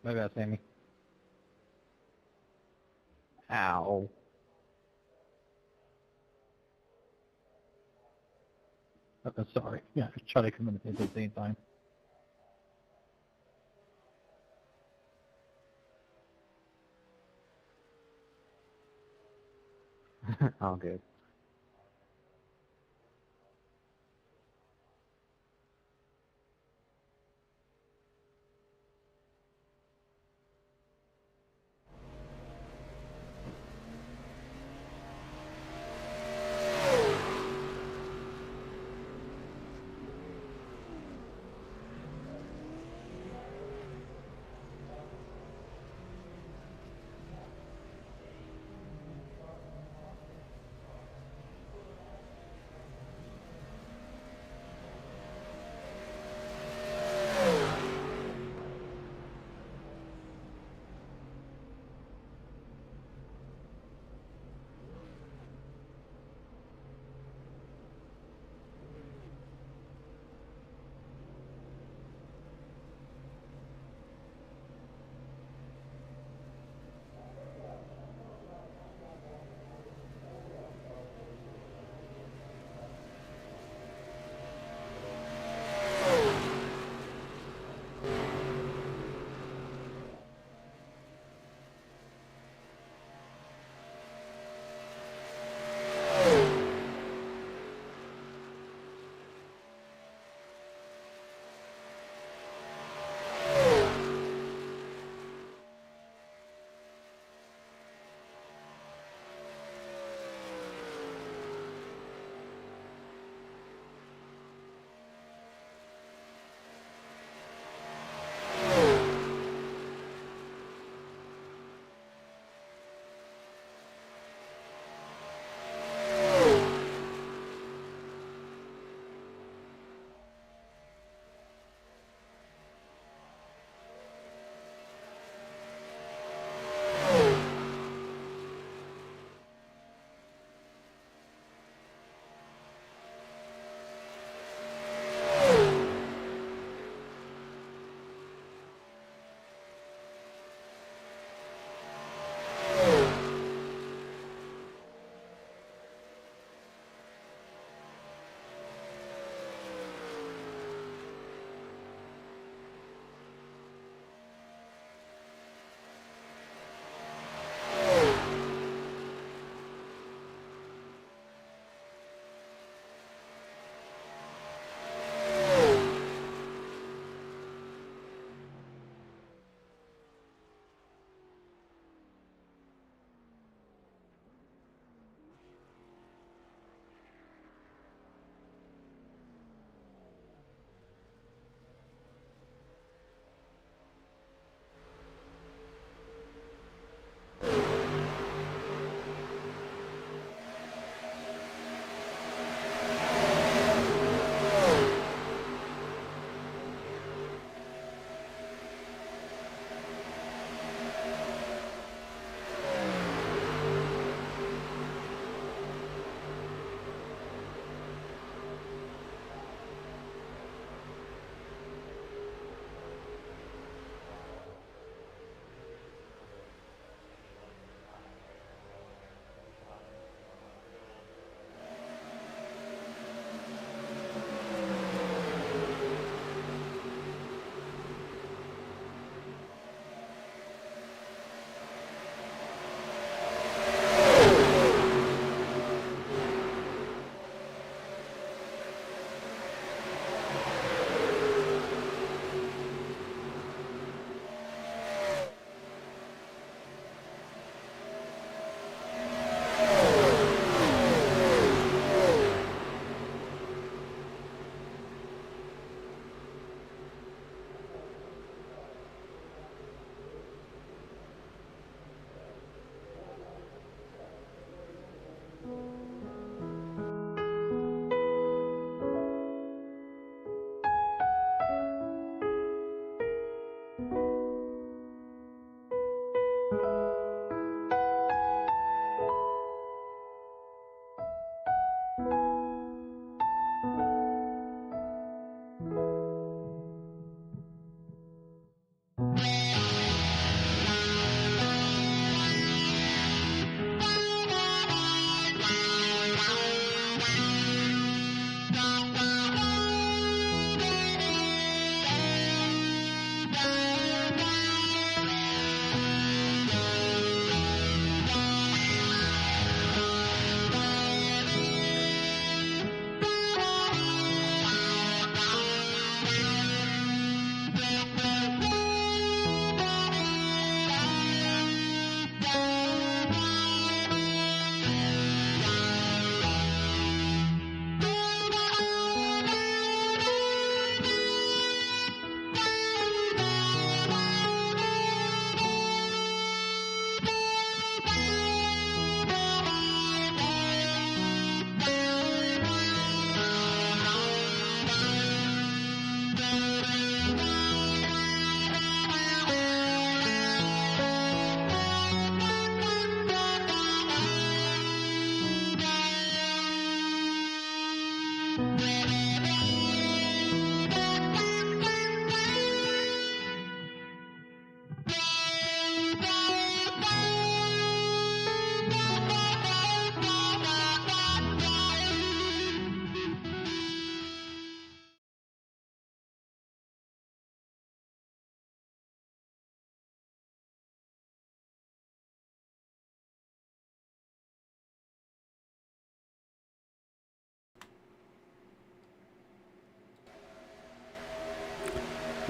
My bad, Sammy. Ow. Sorry. Yeah, I was trying to come in at the same time. All good.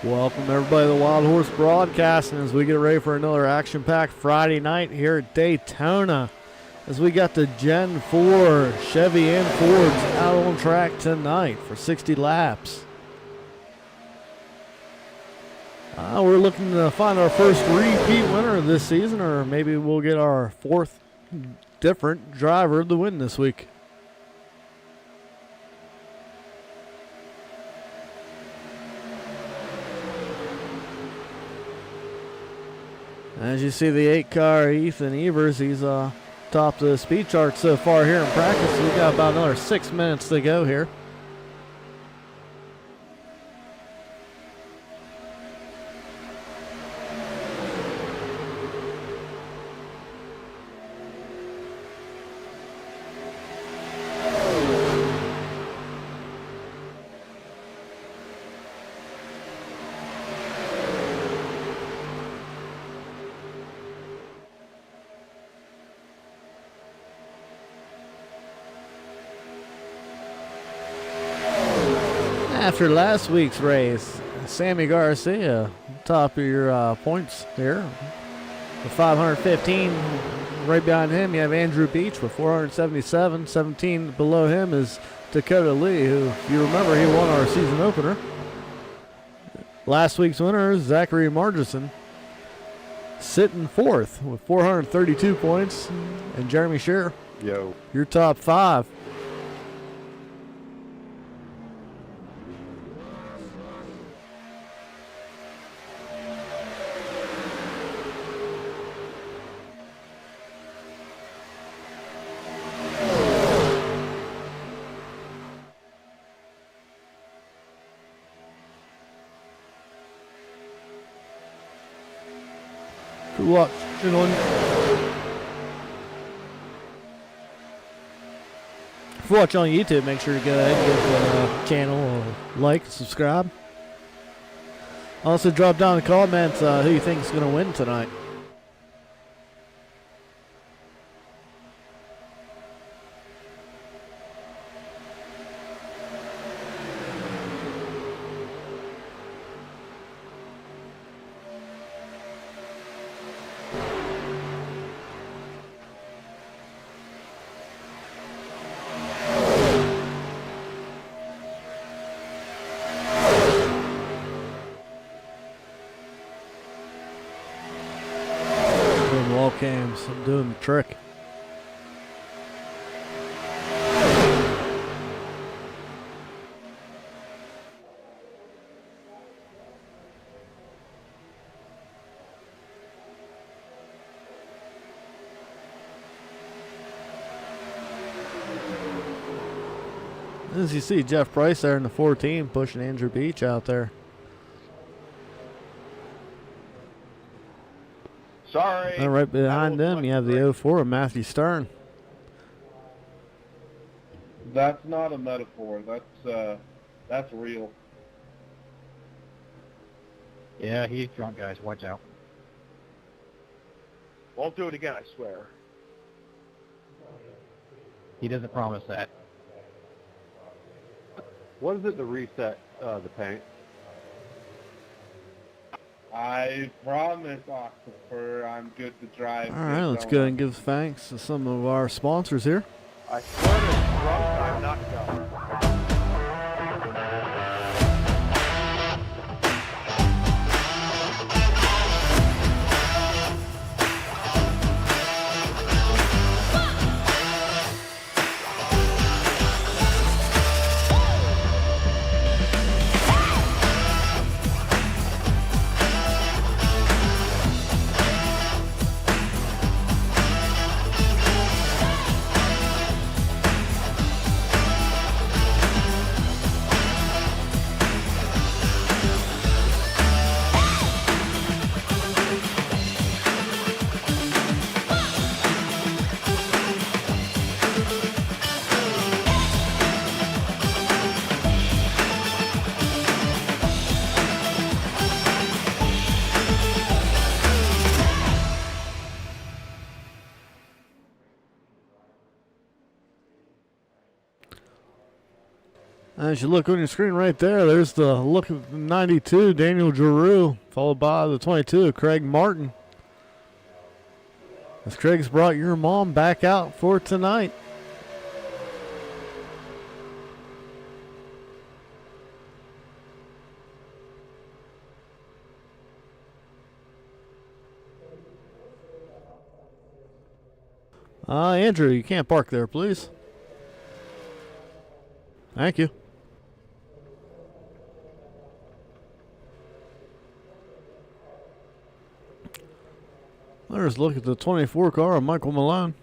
Welcome everybody to the Wild Horse Broadcasting as we get ready for another action-packed Friday night here at Daytona. As we got the Gen 4 Chevy and Fords out on track tonight for 60 laps. We're looking to find our first repeat winner this season, or maybe we'll get our fourth different driver to win this week. As you see, the 8-car Ethan Evers, he's top of the speed chart so far here in practice. We got about another 6 minutes to go here. After last week's race, Sammy Garcia, top of your points here, with 515. Right behind him, you have Andrew Beach with 477. 17 below him is Dakota Lee, who, if you remember, he won our season opener. Last week's winner is Zachary Margison, sitting fourth with 432 points. And Jeremy Shearer, your top 5. Watching on. If you're watching on YouTube, make sure to go ahead and give the channel a like and subscribe. Also, drop down in the comments who you think is going to win tonight. I'm doing the trick. As you see, Jeff Price there in the 14 pushing Andrew Beach out there. Sorry. And right behind them, you have the 04 of Matthew Stern. That's not a metaphor. That's real. Yeah, he's drunk, guys. Watch out. Won't do it again, I swear. He doesn't promise that. What is it to reset the paint? I promise, Christopher, I'm good to drive. All right, let's go ahead and give thanks to some of our sponsors here. I started drunk, I'm not drunk. As you look on your screen right there, there's the look of the 92, Daniel Giroux, followed by the 22, Craig Martin. As Craig's brought your mom back out for tonight. Andrew, you can't park there, please. Thank you. Let's look at the 24 car of Michael Malone.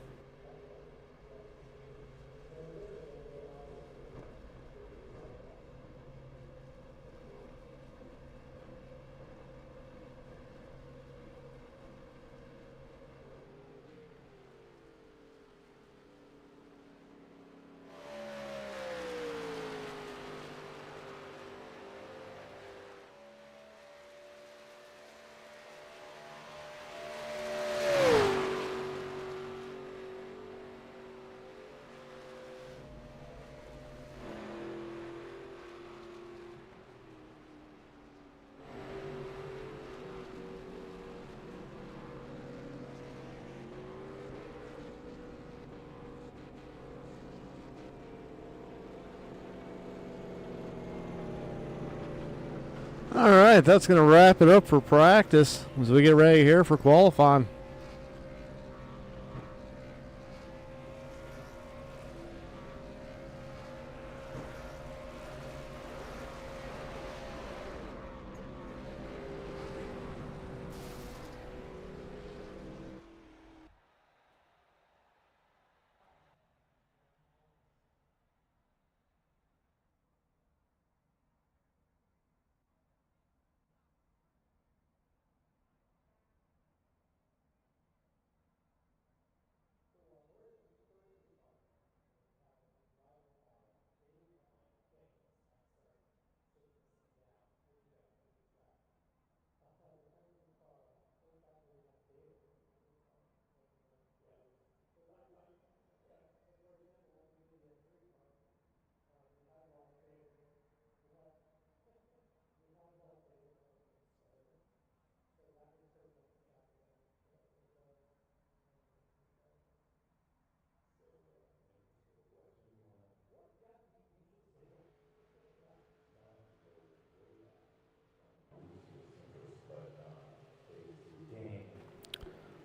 All right, that's going to wrap it up for practice as we get ready here for qualifying.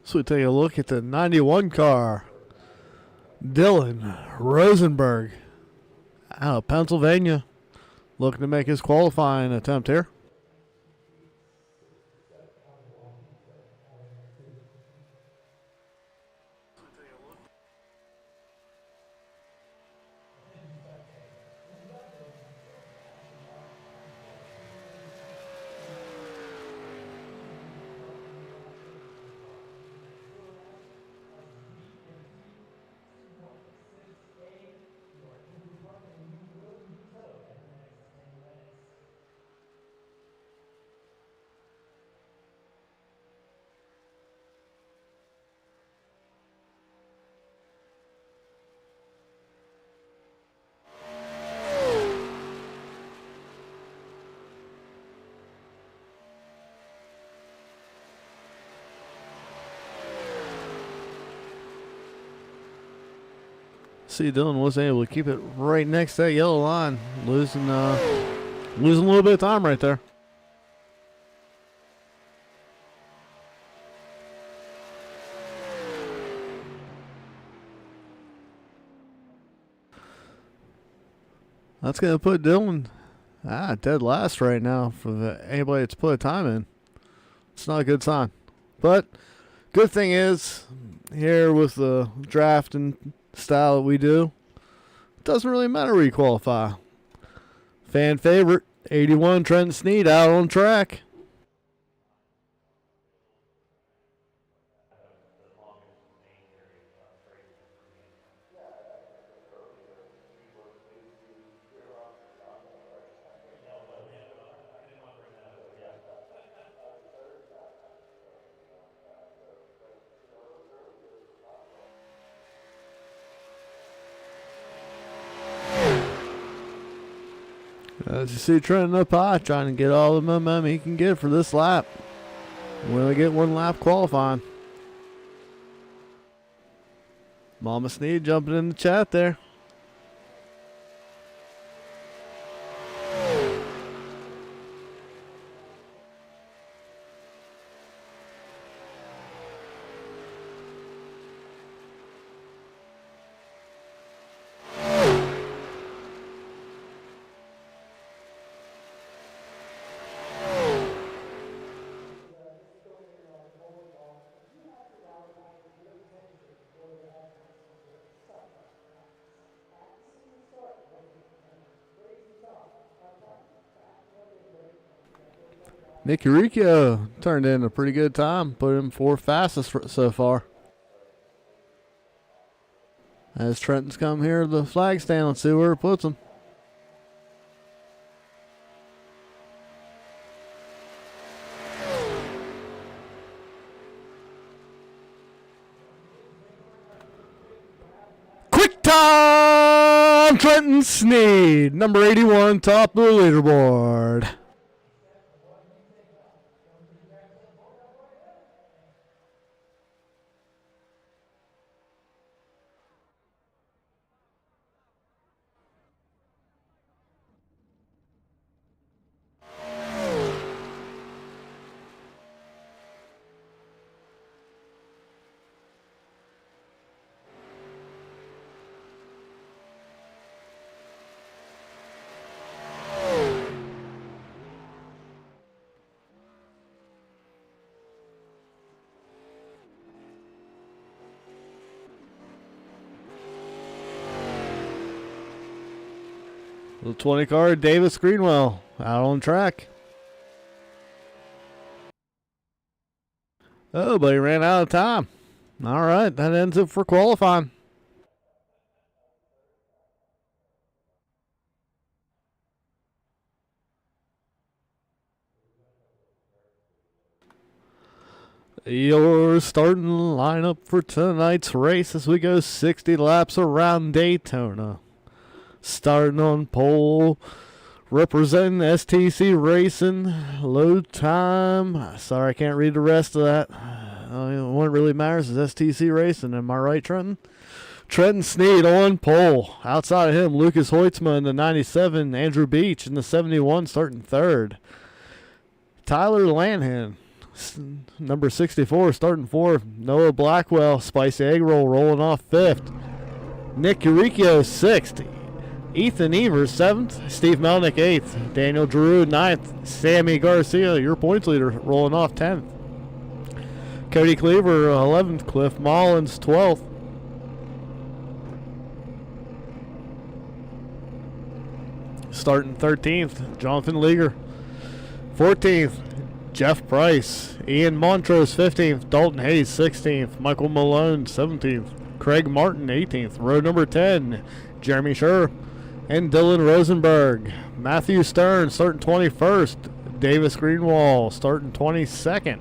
So we take a look at the 91 car. Dylan Rosenberg out of Pennsylvania, looking to make his qualifying attempt here. See, Dylan was able to keep it right next to that yellow line, losing a little bit of time right there. That's going to put Dylan dead last right now for anybody that's put a time in. It's not a good sign. But good thing is, here with the draft and style that we do, it doesn't really matter where you qualify. Fan favorite, 81 Trent Sneed out on track. As you see Trenton up high, trying to get all the momentum he can get for this lap. We only get one lap qualifying. Mama Sneed jumping in the chat there. Nicky Riccio turned in a pretty good time. Put him 4th fastest so far. As Trenton's come here to the flag stand, let's see where it puts him. Quick time! Trenton Sneed, number 81, top of the leaderboard. The 20 car, Davis Greenwell, out on track. Oh, but he ran out of time. All right, that ends it for qualifying. Your starting lineup for tonight's race as we go 60 laps around Daytona. Starting on pole, representing STC Racing, load time. Sorry, I can't read the rest of that. What really matters is STC Racing. Am I right, Trenton? Trenton Sneed on pole. Outside of him, Lucas Hoitzma in the 97, Andrew Beach in the 71, starting 3rd. Tyler Lanhan, number 64, starting 4th. Noah Blackwell, Spicy Egg Roll, rolling off 5th. Nick Uricchio, 6th. Ethan Evers, 7th. Steve Melnick, 8th. Daniel Giroux, 9th. Sammy Garcia, your points leader, rolling off 10th. Cody Cleaver, 11th. Cliff Mullins, 12th. Starting 13th, Jonathan Leager. 14th, Jeff Price. Ian Montrose, 15th. Dalton Hayes, 16th. Michael Malone, 17th. Craig Martin, 18th. Row number 10, Jeremy Scher and Dylan Rosenberg. Matthew Stern starting 21st. Davis Greenwall starting 22nd.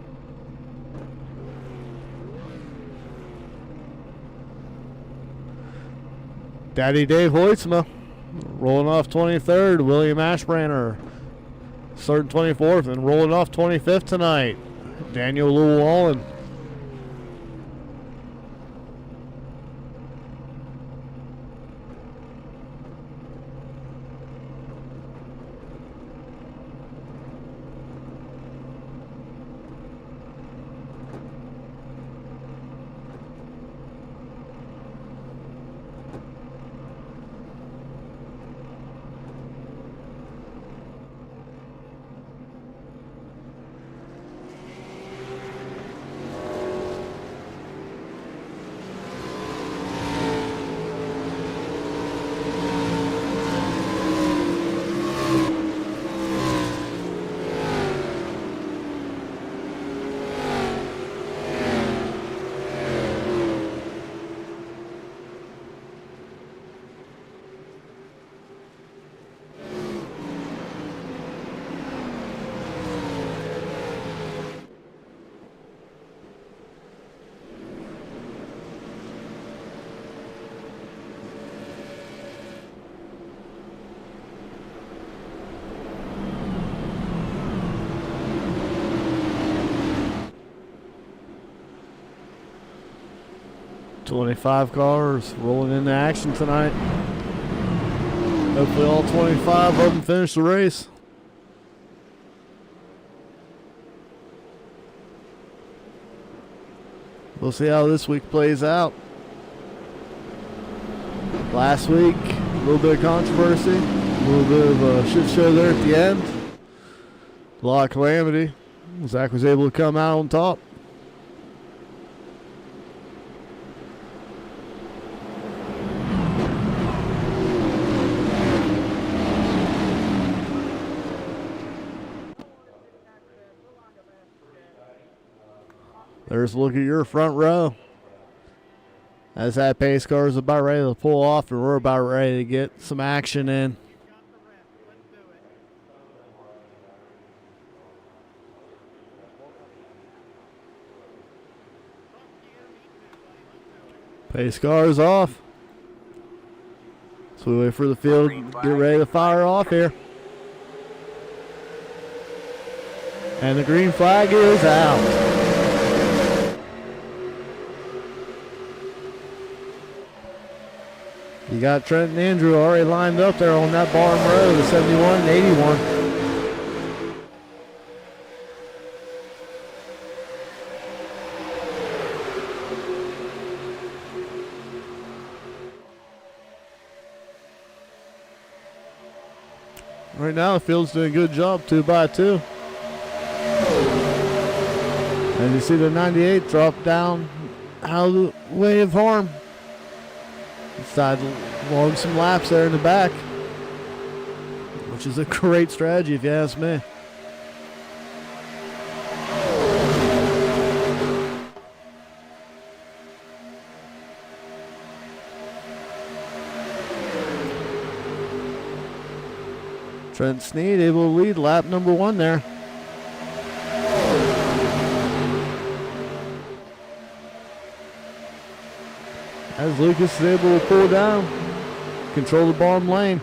Daddy Dave Hoitzma rolling off 23rd. William Ashbrander starting 24th and rolling off 25th tonight. Daniel Llewellyn. 25 cars rolling into action tonight. Hopefully all 25 of them finish the race. We'll see how this week plays out. Last week, a little bit of controversy, a little bit of a shit show there at the end. A lot of calamity. Zach was able to come out on top. There's a look at your front row. As that pace car is about ready to pull off, and we're about ready to get some action in. Pace car is off. So we wait for the field to get ready to fire off here. And the green flag is out. You got Trent and Andrew already lined up there on that bottom row, the 71 and 81. Right now, the field's doing a good job, 2 by 2. And you see the 98 drop down out of the way of harm. Decided to log some laps there in the back, which is a great strategy if you ask me. Trent Sneed able to lead lap number 1 there. As Lucas is able to pull down, control the bottom lane.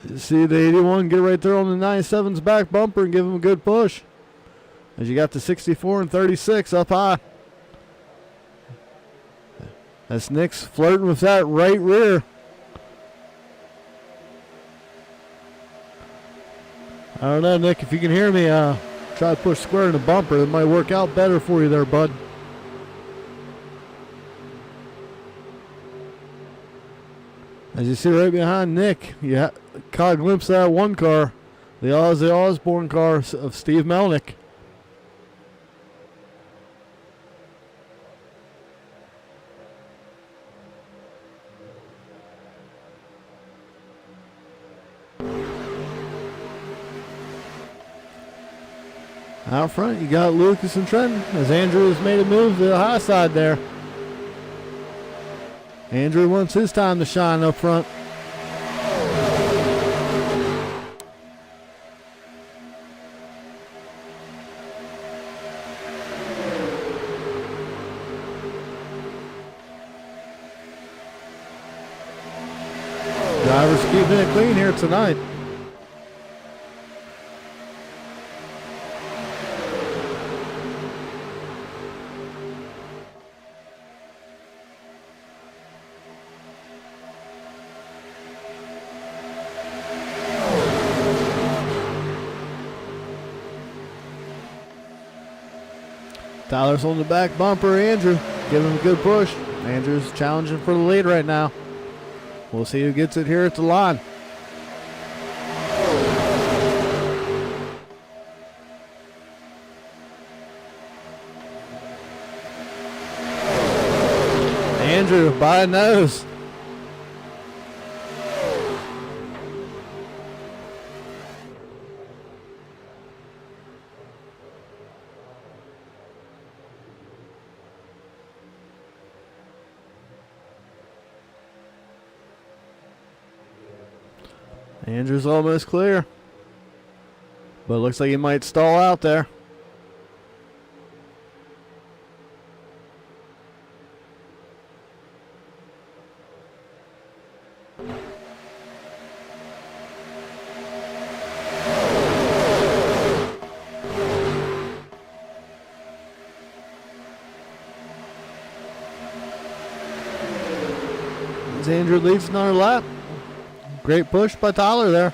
You see the 81 get right there on the 97's back bumper and give him a good push. As you got the 64 and 36 up high. That's Nick's flirting with that right rear. I don't know, Nick, if you can hear me, try to push square in the bumper. It might work out better for you there, bud. As you see right behind Nick, you caught a glimpse of that one car, the Ozzy Osbourne car of Steve Melnick. Out front, you got Lucas and Trenton as Andrew has made a move to the high side there. Andrew wants his time to shine up front. Drivers keeping it clean here tonight. Tyler's on the back bumper. Andrew giving him a good push. Andrew's challenging for the lead right now. We'll see who gets it here at the line. Andrew by a nose. Andrew's almost clear, but it looks like he might stall out there. As Andrew leads another lap. Great push by Tyler there.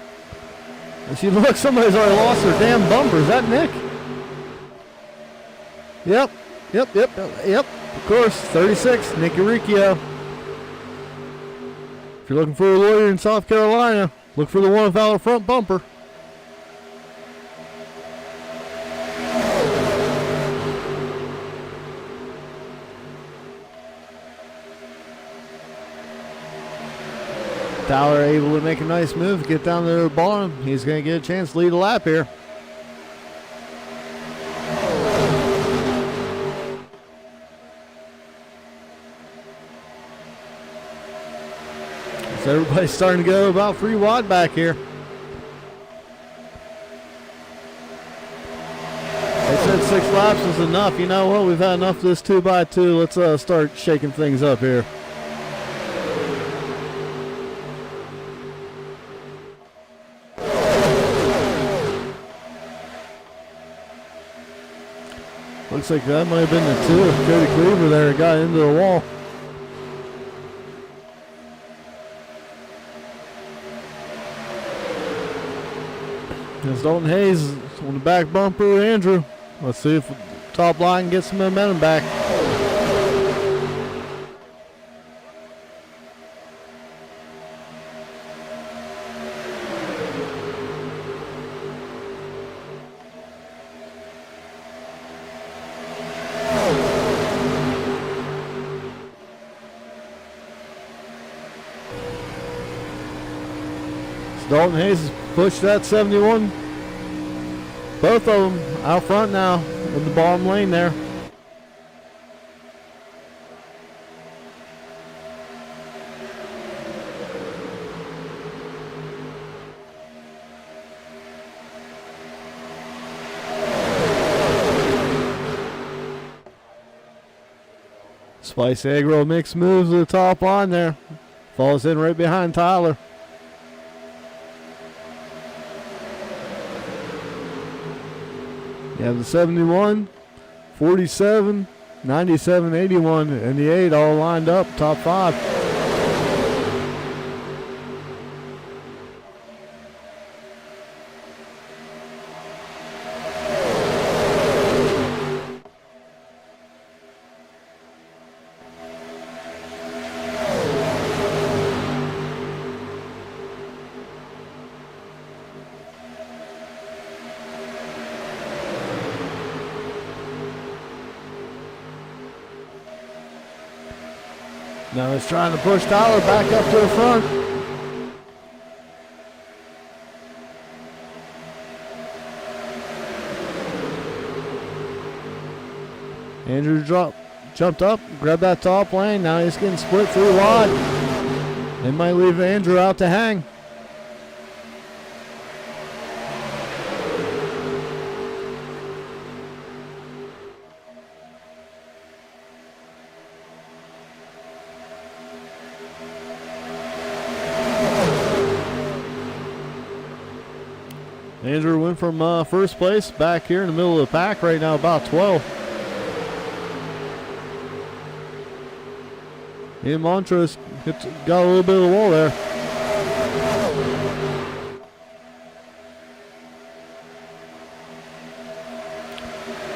As you look, somebody's already lost their damn bumper. Is that Nick? Yep. Of course, 36, Nicky Riccio. If you're looking for a lawyer in South Carolina, look for the one without a front bumper. Tyler able to make a nice move, get down to the bottom. He's going to get a chance to lead a lap here. So everybody's starting to go about 3 wide back here. They said 6 laps is enough. You know what? We've had enough of this 2x2. Let's start shaking things up here. Looks like that might have been the 2 of Cody Cleaver there. Got into the wall. There's Dalton Hayes on the back bumper with Andrew. Let's see if the top line gets some momentum back. Dalton Hayes has pushed that 71. Both of them out front now in the bottom lane there. Spice Agro mix moves to the top line there. Falls in right behind Tyler. You have the 71, 47, 97, 81, and the 8 all lined up, top 5. Now he's trying to push Tyler back up to the front. Andrew jumped up, grabbed that top lane. Now he's getting split 3 wide. They might leave Andrew out to hang. Andrew went from first place back here in the middle of the pack right now, about 12. Ian Montrose got a little bit of the wall there.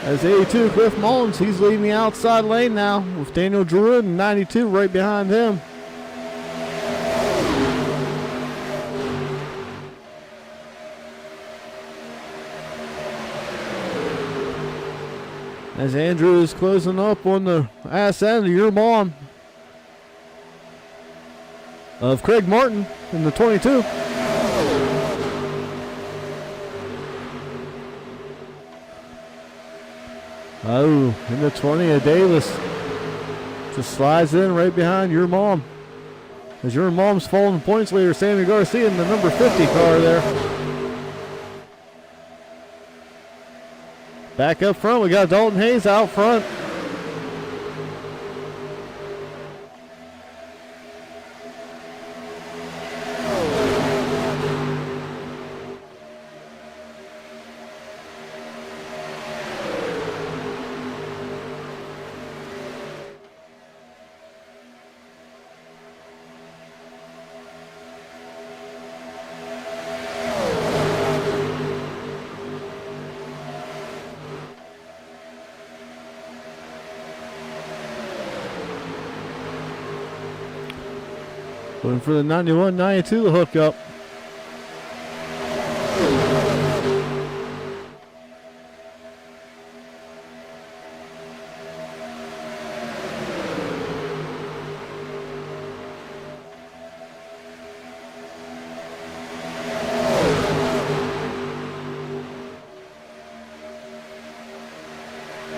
As 82, Cliff Mullins, he's leading the outside lane now with Daniel Druid and 92 right behind him. As Andrew is closing up on the ass end of your mom of Craig Martin in the 22. Oh, in the 20 of Davis. Just slides in right behind your mom. As your mom's falling points leader, Sammy Garcia in the number 50 car there. Back up front, we got Dalton Hayes out front. Looking for the 91-92 hookup.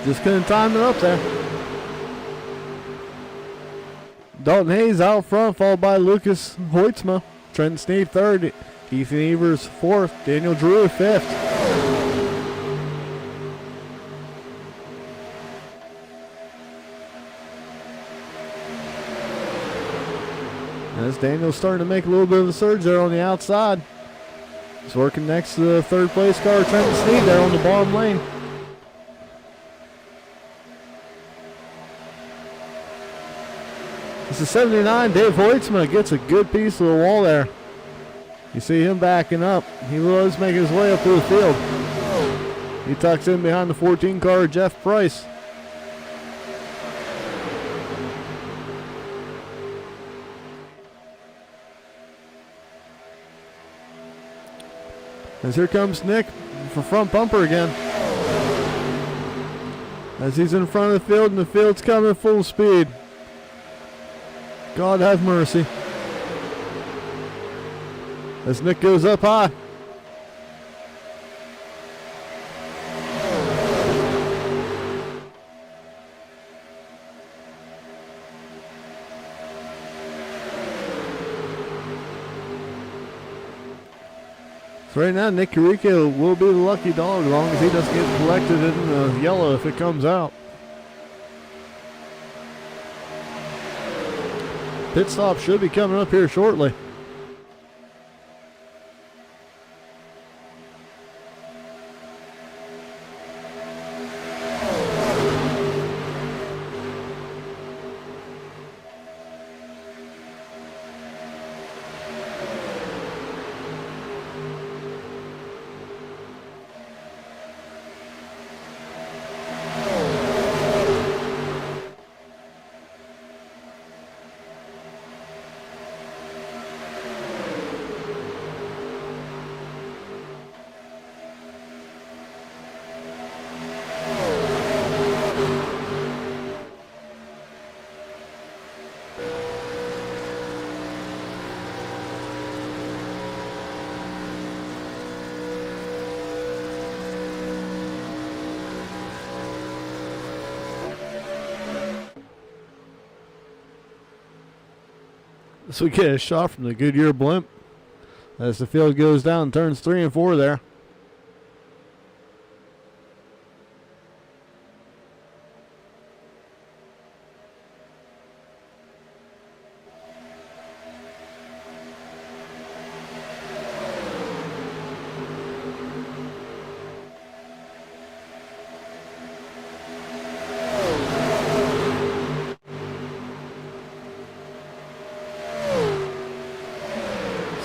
Just couldn't time it up there. Dalton Hayes out front, followed by Lucas Hoitzma. Trenton Sneed third. Ethan Evers fourth. Daniel Drew fifth. As Daniel's starting to make a little bit of a surge there on the outside. He's working next to the third place car, Trenton Sneed, there on the bottom lane. This is 79. Dave Hoitzma gets a good piece of the wall there. You see him backing up. He was making his way up to the field. He tucks in behind the 14 car, Jeff Price. As here comes Nick for front bumper again. As he's in front of the field and the field's coming full speed. God have mercy. As Nick goes up high. So right now, Nick Carico will be the lucky dog as long as he doesn't get collected in the yellow if it comes out. Pit stop should be coming up here shortly. So we get a shot from the Goodyear blimp as the field goes down turns 3 and 4 there.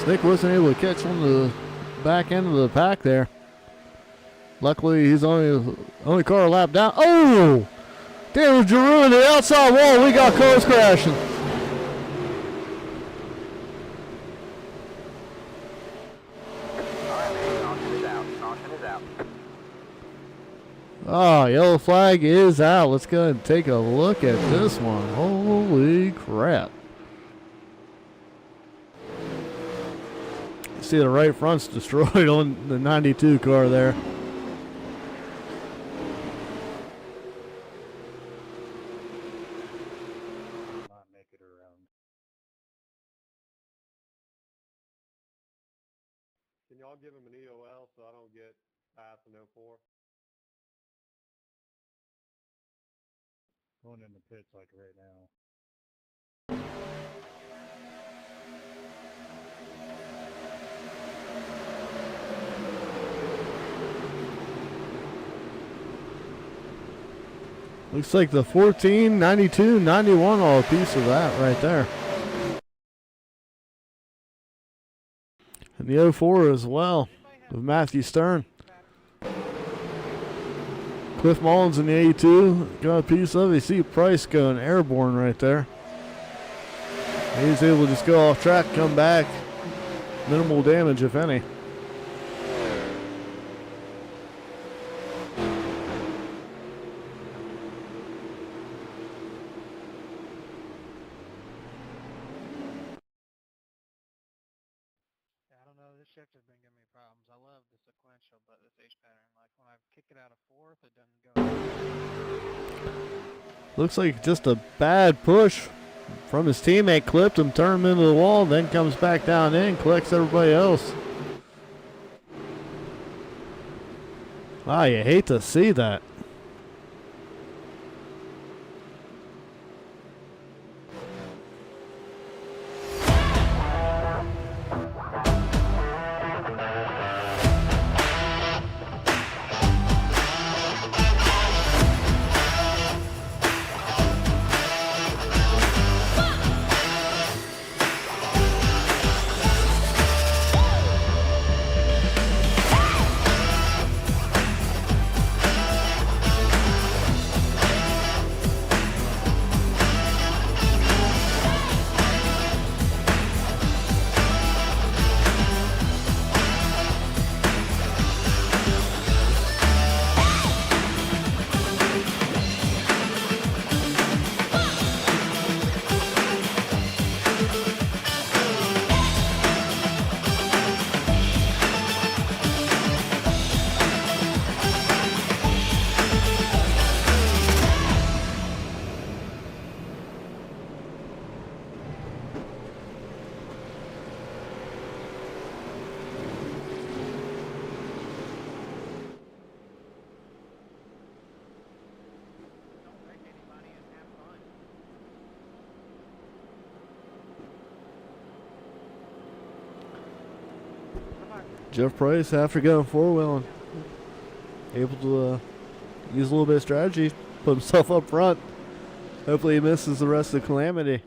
Nick wasn't able to catch on the back end of the pack there. Luckily, he's only car a lap down. Oh! Daniel Giroux in the outside wall. We got cars crashing. Oh, yellow flag is out. Let's go ahead and take a look at this one. Holy crap. See the right front's destroyed on the 92 car there. Not make it around. Can y'all give him an EOL so I don't get past an 04? Going in the pits like right now. Looks like the 14, 92, 91 all a piece of that right there. And the 04 as well with Matthew Stern. Cliff Mullins in the 82 got a piece of it. You see Price going airborne right there. He's able to just go off track, come back. Minimal damage, if any. I don't know, this shifter's been giving me problems. I love the sequential, but this H pattern, like when I kick it out of fourth, it doesn't go. Looks like just a bad push from his teammate. Clipped him, turned him into the wall, then comes back down in, collects everybody else. Ah, you hate to see that. Don't break any money and have fun. Jeff Price, after going four-wheeling, able to use a little bit of strategy, put himself up front. Hopefully he misses the rest of Calamity.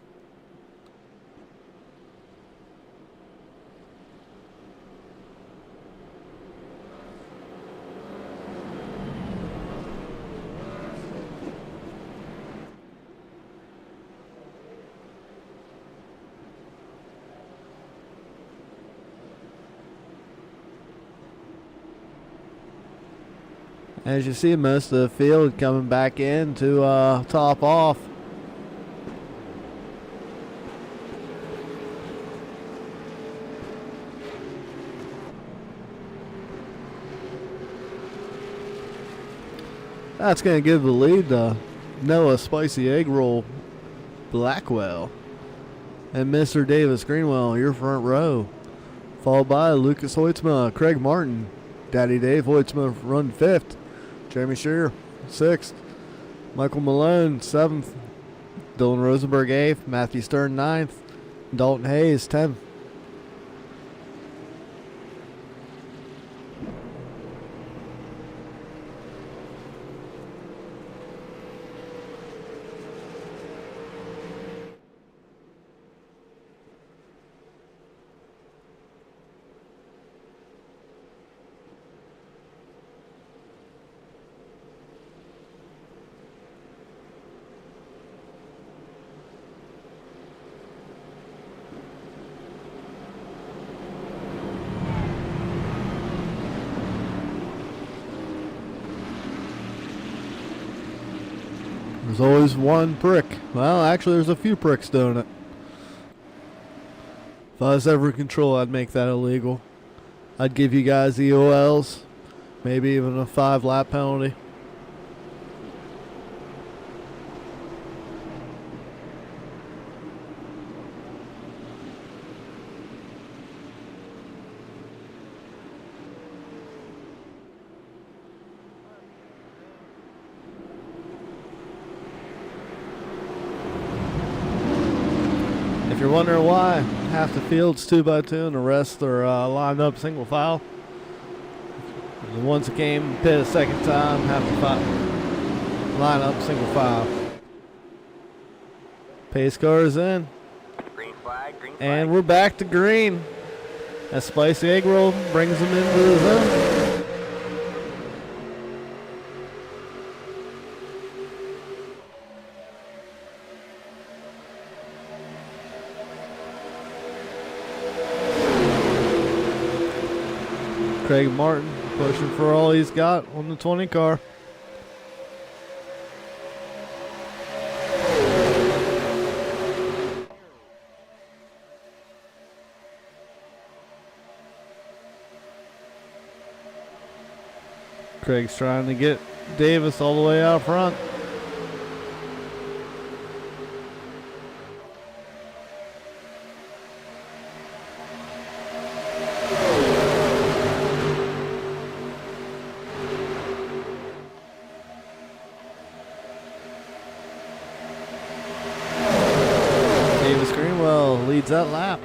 As you see, most of the field coming back in to top off. That's going to give the lead to Noah Spicy Egg Roll Blackwell and Mr. Davis Greenwell, your front row. Followed by Lucas Hoitzma, Craig Martin, Daddy Dave Hoitzma run fifth. Jeremy Shearer, 6th. Michael Malone, 7th. Dylan Rosenberg, 8th. Matthew Stern, 9th. Dalton Hayes, 10th. There's always one prick. Well, actually, there's a few pricks doing it. If I was ever in control, I'd make that illegal. I'd give you guys EOLs, maybe even a 5-lap penalty. If you're wondering why half the field's 2x2 and the rest are lined up single file, the ones that came pit a second time have to line up single file. Pace car is in. Green flag, green flag. And we're back to green. That Spicy Egg Roll brings them into the zone. Craig Martin pushing for all he's got on the 20 car. Craig's trying to get Davis all the way out front. Davis Greenwell leads that lap.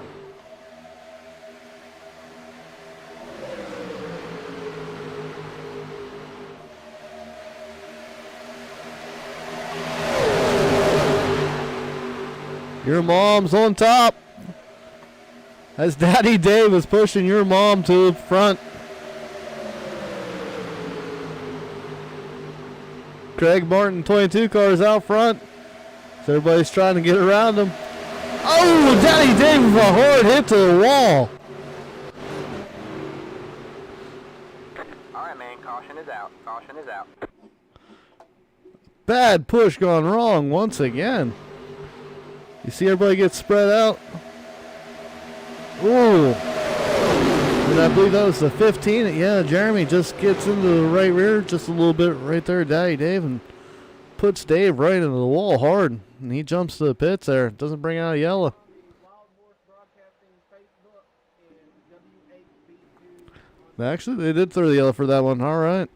Your mom's on top. As Daddy Dave is pushing your mom to the front. Craig Martin, 22 cars out front. So everybody's trying to get around him. Oh, Daddy Dave with a hard hit to the wall. All right, man. Caution is out. Caution is out. Bad push gone wrong once again. You see everybody get spread out? Ooh. And I believe that was the 15. Yeah, Jeremy just gets into the right rear just a little bit right there, Daddy Dave, and puts Dave right into the wall hard. And he jumps to the pits there. Doesn't bring out a yellow. Actually, they did throw the yellow for that one. All right.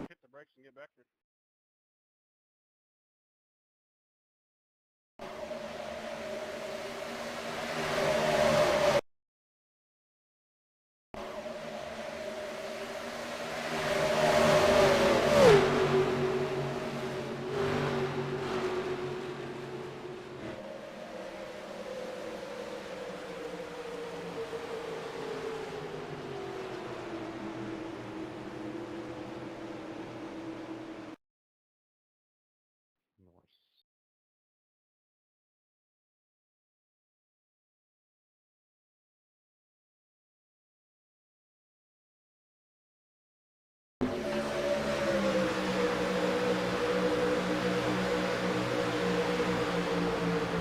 Hit the brakes and get back there.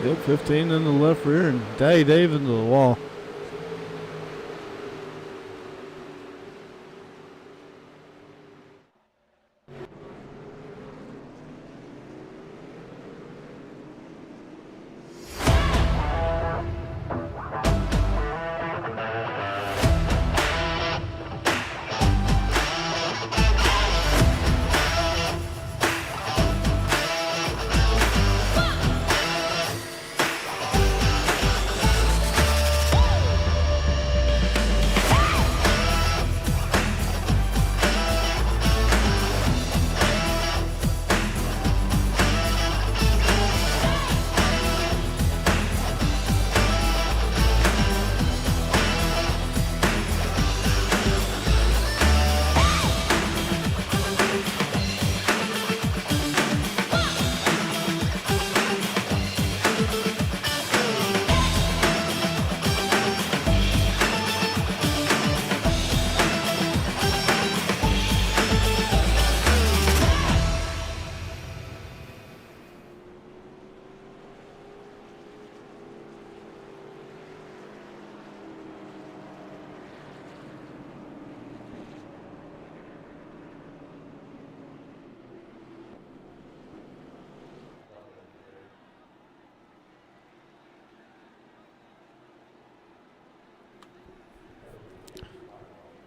Yep, 15 in the left rear and Daddy Dave into the wall.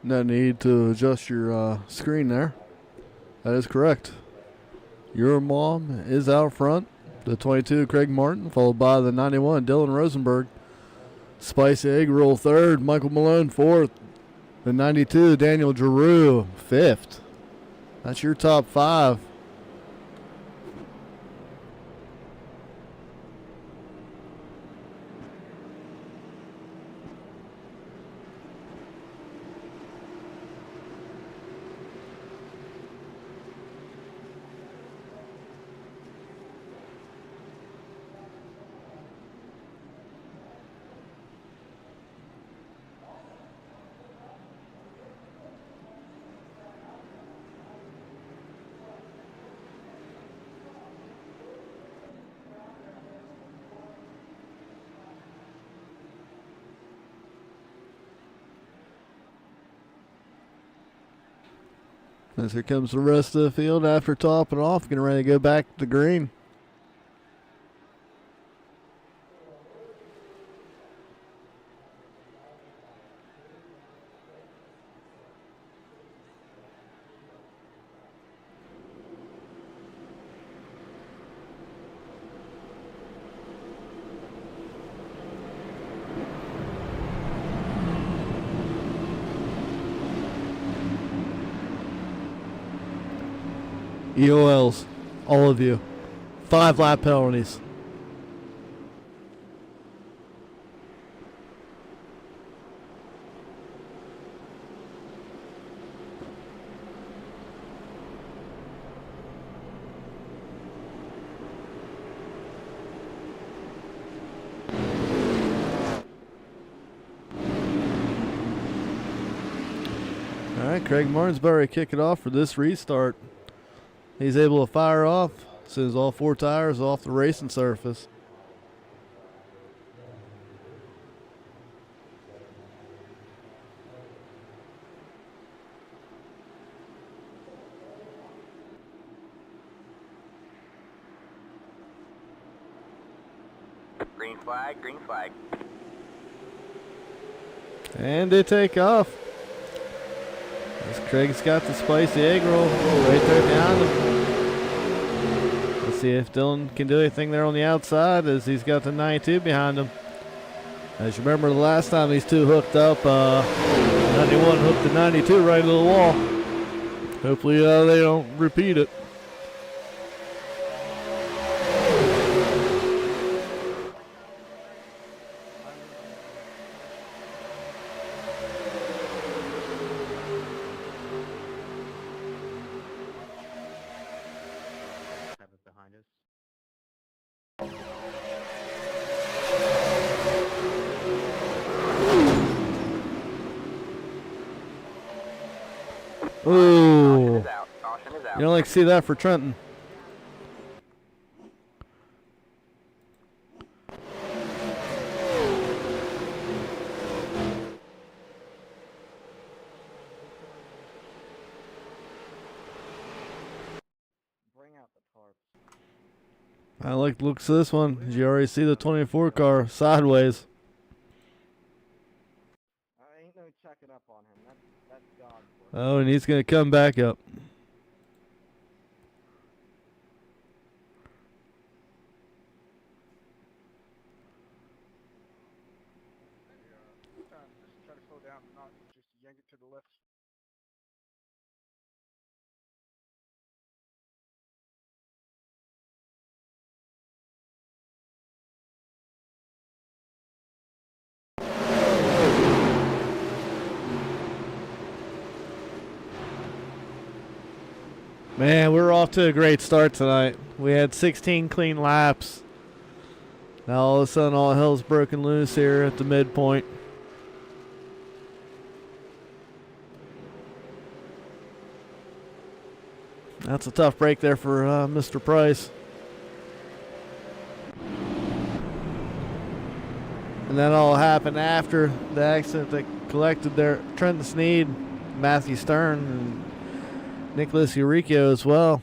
No need to adjust your screen there. That is correct. Your mom is out front. The 22, Craig Martin, followed by the 91, Dylan Rosenberg. Spicy Egg Roll third. Michael Malone fourth. The 92, Daniel Giroux fifth. That's your top five. As here comes the rest of the field after topping off, getting ready to go back to the green. EOLs, all of you. 5 lap penalties. All right, Craig Martinsbury kick it off for this restart. He's able to fire off as soon as all 4 tires are off the racing surface. Green flag, green flag. And they take off. As Craig's got the spicy egg roll right there behind him. Let's see if Dylan can do anything there on the outside as he's got the 92 behind him. As you remember the last time these two hooked up, 91 hooked the 92 right into the wall. Hopefully they don't repeat it. Have it behind us. Caution Ooh. is out. Caution is out. You don't like to see that for Trenton. Bring out the tarps. I like the looks of this one. As you already see the 24 car sideways. Ain't no checking up on him. That's God's work. Oh, and he's going to come back up. Just try to slow down, not just yank it to the left. Man, we're off to a great start tonight. We had 16 clean laps. Now all of a sudden all hell's broken loose here at the midpoint. That's a tough break there for Mr. Price. And that all happened after the accident that collected there. Trenton Sneed, Matthew Stern, and Nicholas Euricchio as well.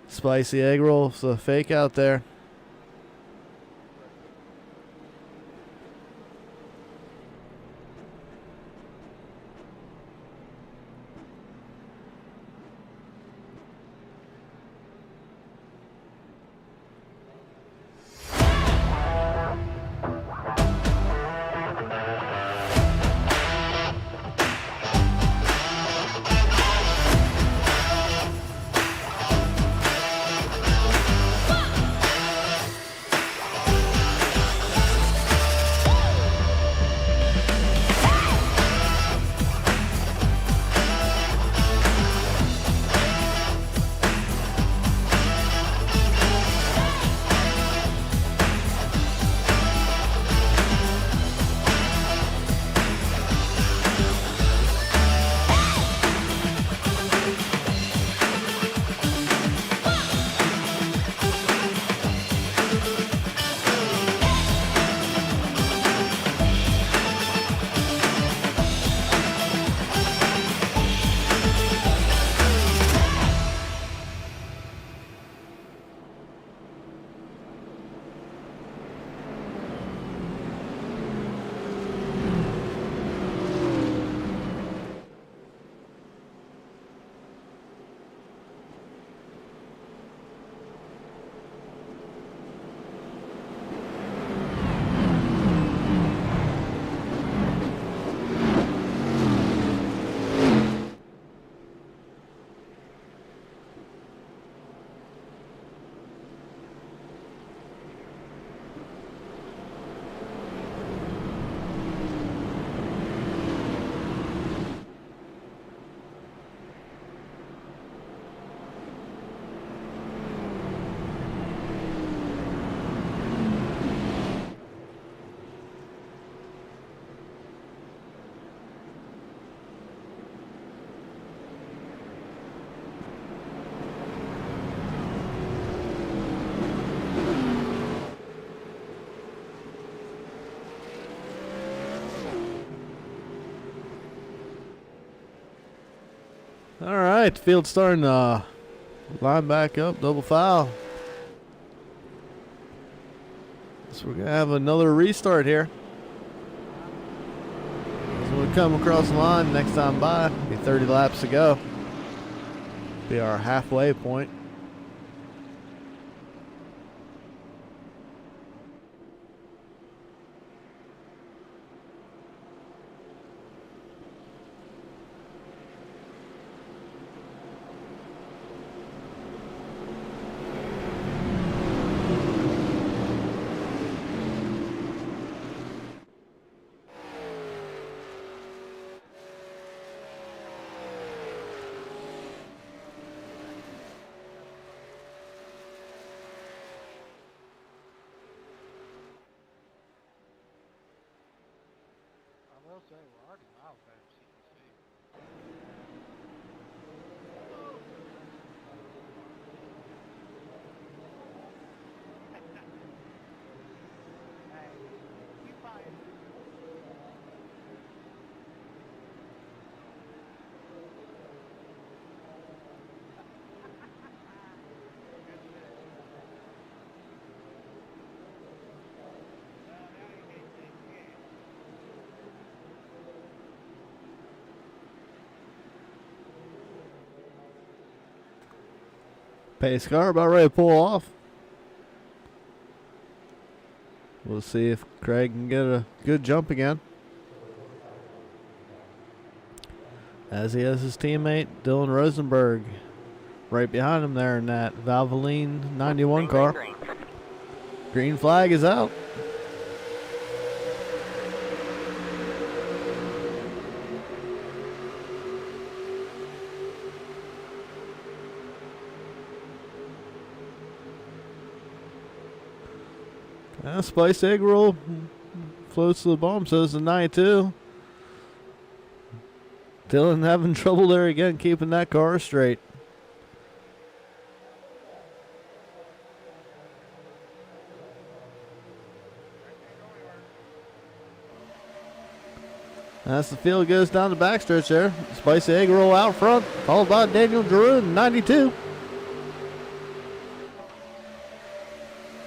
Spicy egg roll, so fake out there. All right, the field's starting to line back up, double foul. So we're going to have another restart here. As we come across the line next time by, be 30 laps to go. Be our halfway point. I will say we're already miles better CPC. Hey, you fine. Pace car about ready to pull off. We'll see if Craig can get a good jump again. As he has his teammate Dylan Rosenberg right behind him there in that Valvoline 91 car. Green. Green flag is out. Spice egg roll floats to the bottom, says the 92. Dylan having trouble there again, keeping that car straight. As the field goes down the backstretch there, Spicy Egg Roll out front, followed by Daniel Drew, 92.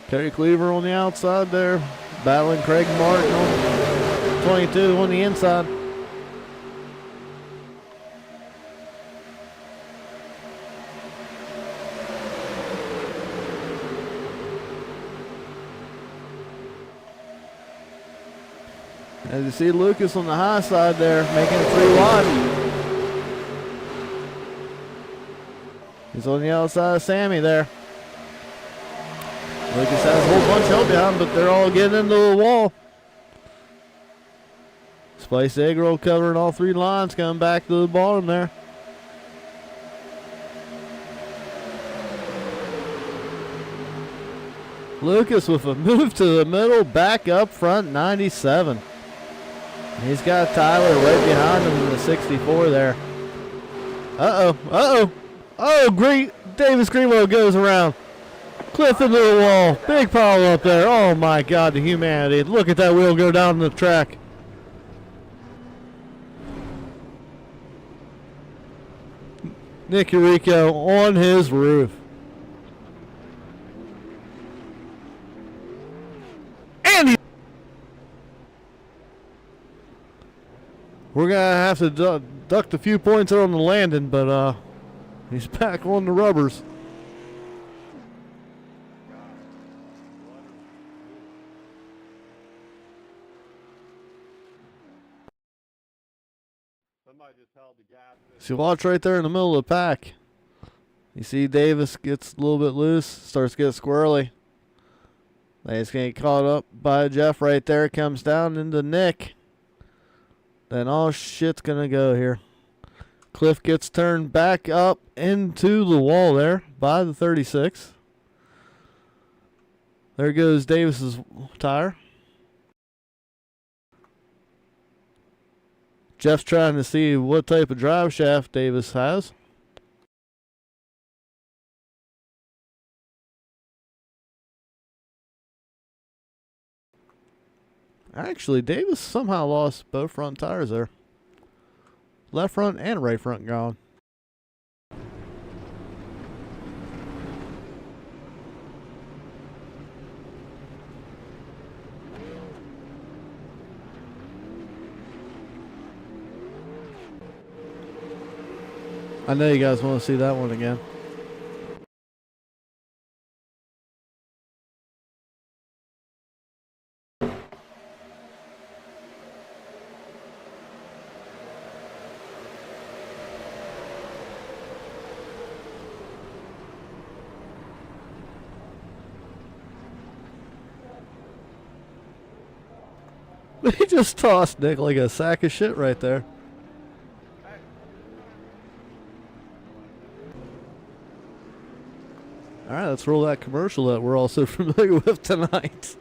Terry Cleaver on the outside there, battling Craig Martin on 22 on the inside. As you see Lucas on the high side there, making it 3 wide. He's on the outside of Sammy there. Lucas has a whole bunch of behind, but they're all getting into the wall. Spice Egg Roll covering all 3 lines, coming back to the bottom there. Lucas with a move to the middle, back up front, 97. He's got Tyler right behind him in the 64 there. Oh, Davis Greenwell goes around. Cliff into the wall. Big pile up there. Oh, my God, the humanity. Look at that wheel go down the track. Nicky Rico on his roof. And we're going to have to duck a few points there on the landing, but he's back on the rubbers. Somebody just held the gas. So watch right there in the middle of the pack. You see Davis gets a little bit loose, starts to get squirrely. He's going to get caught up by Jeff right there, comes down into Nick. Then all shit's going to go here. Cliff gets turned back up into the wall there by the 36. There goes Davis's tire. Jeff's trying to see what type of drive shaft Davis has. Actually, Davis somehow lost both front tires there. Left front and right front gone. I know you guys want to see that one again. He just tossed Nick like a sack of shit right there. All right, let's roll that commercial that we're all so familiar with tonight.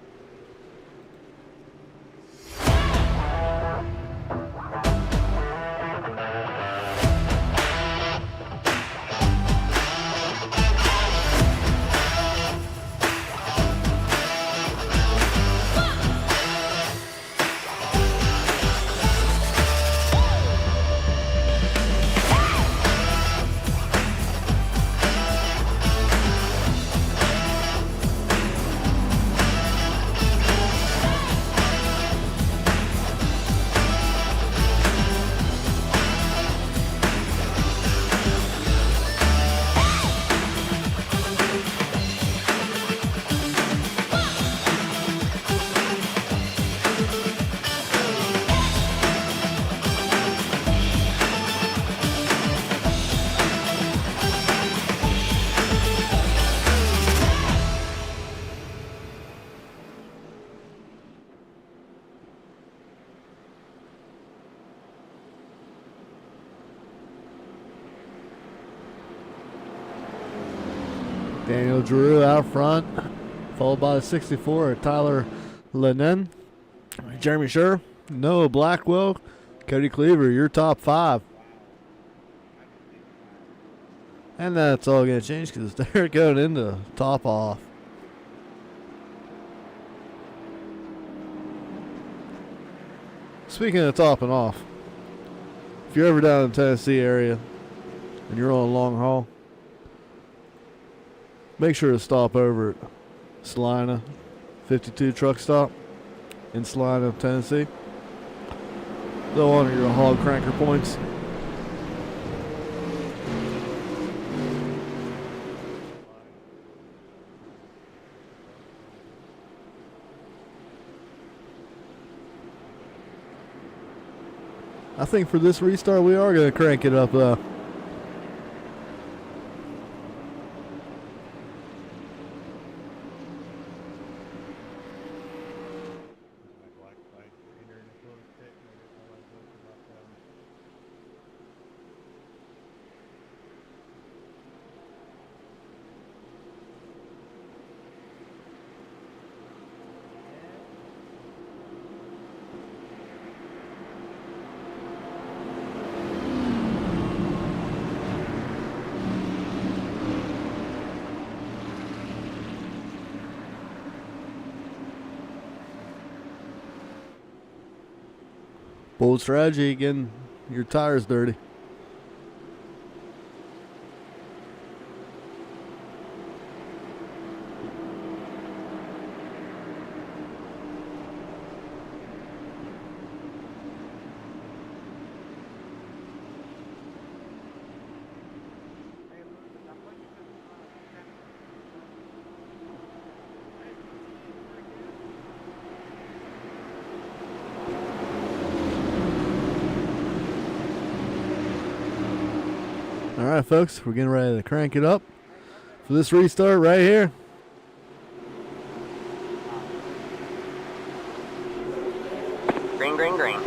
Daniel Drew out front, followed by the 64, Tyler Lennon, Jeremy Scher, Noah Blackwell, Cody Cleaver, your top 5. And that's all going to change because they're going into top off. Speaking of topping off, if you're ever down in the Tennessee area and you're on a long haul, make sure to stop over at Salina 52 truck stop in Salina, Tennessee. They'll honor your hog cranker points. I think for this restart we are going to crank it up though. Bold strategy, getting your tires dirty. All right, folks, we're getting ready to crank it up for this restart right here. Green, green, green.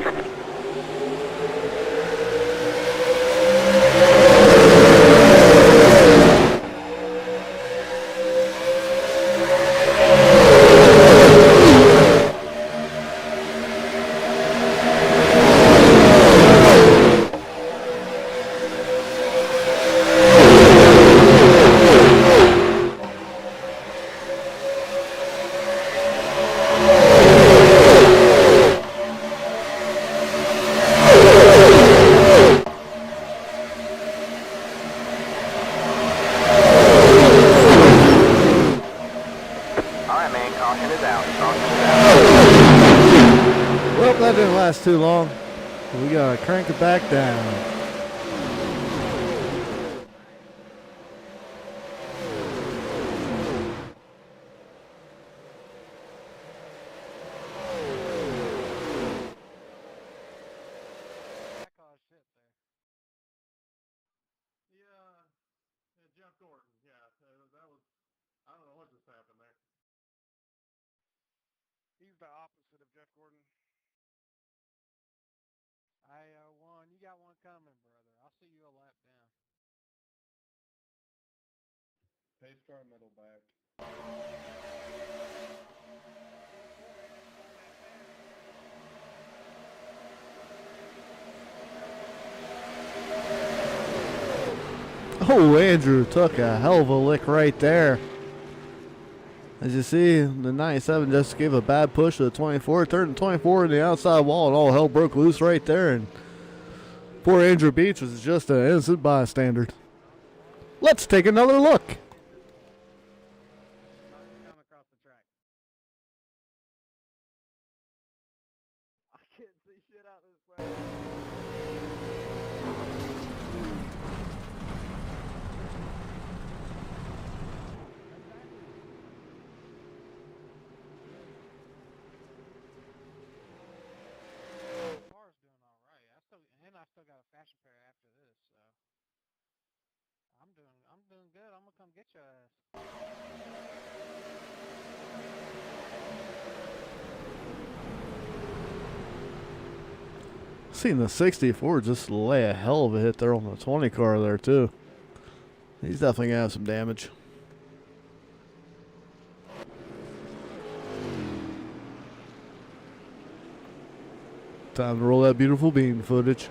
Well, that didn't last too long. We gotta crank it back down. coming, brother. I'll see you a lap down. Pace car middle back. Oh, Andrew took a hell of a lick right there. As you see, the 97 just gave a bad push to the 24. Turned the 24 in the outside wall, and all hell broke loose right there. And poor Andrew Beach was just an innocent bystander. Let's take another look. Come across the track. I can't see shit out this way. Car's doing all right. I still got a fashion pair after this, so I'm doing good. I'm gonna come get your ass. Seen the 64 just lay a hell of a hit there on the 20 car there too. He's definitely gonna have some damage. Time to roll that beautiful beam footage.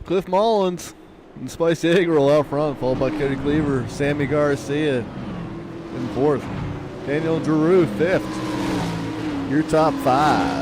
Cliff Mullins and Spicy Egg roll out front, followed by Cody Cleaver, Sammy Garcia in fourth, Daniel Giroux fifth. Your top five.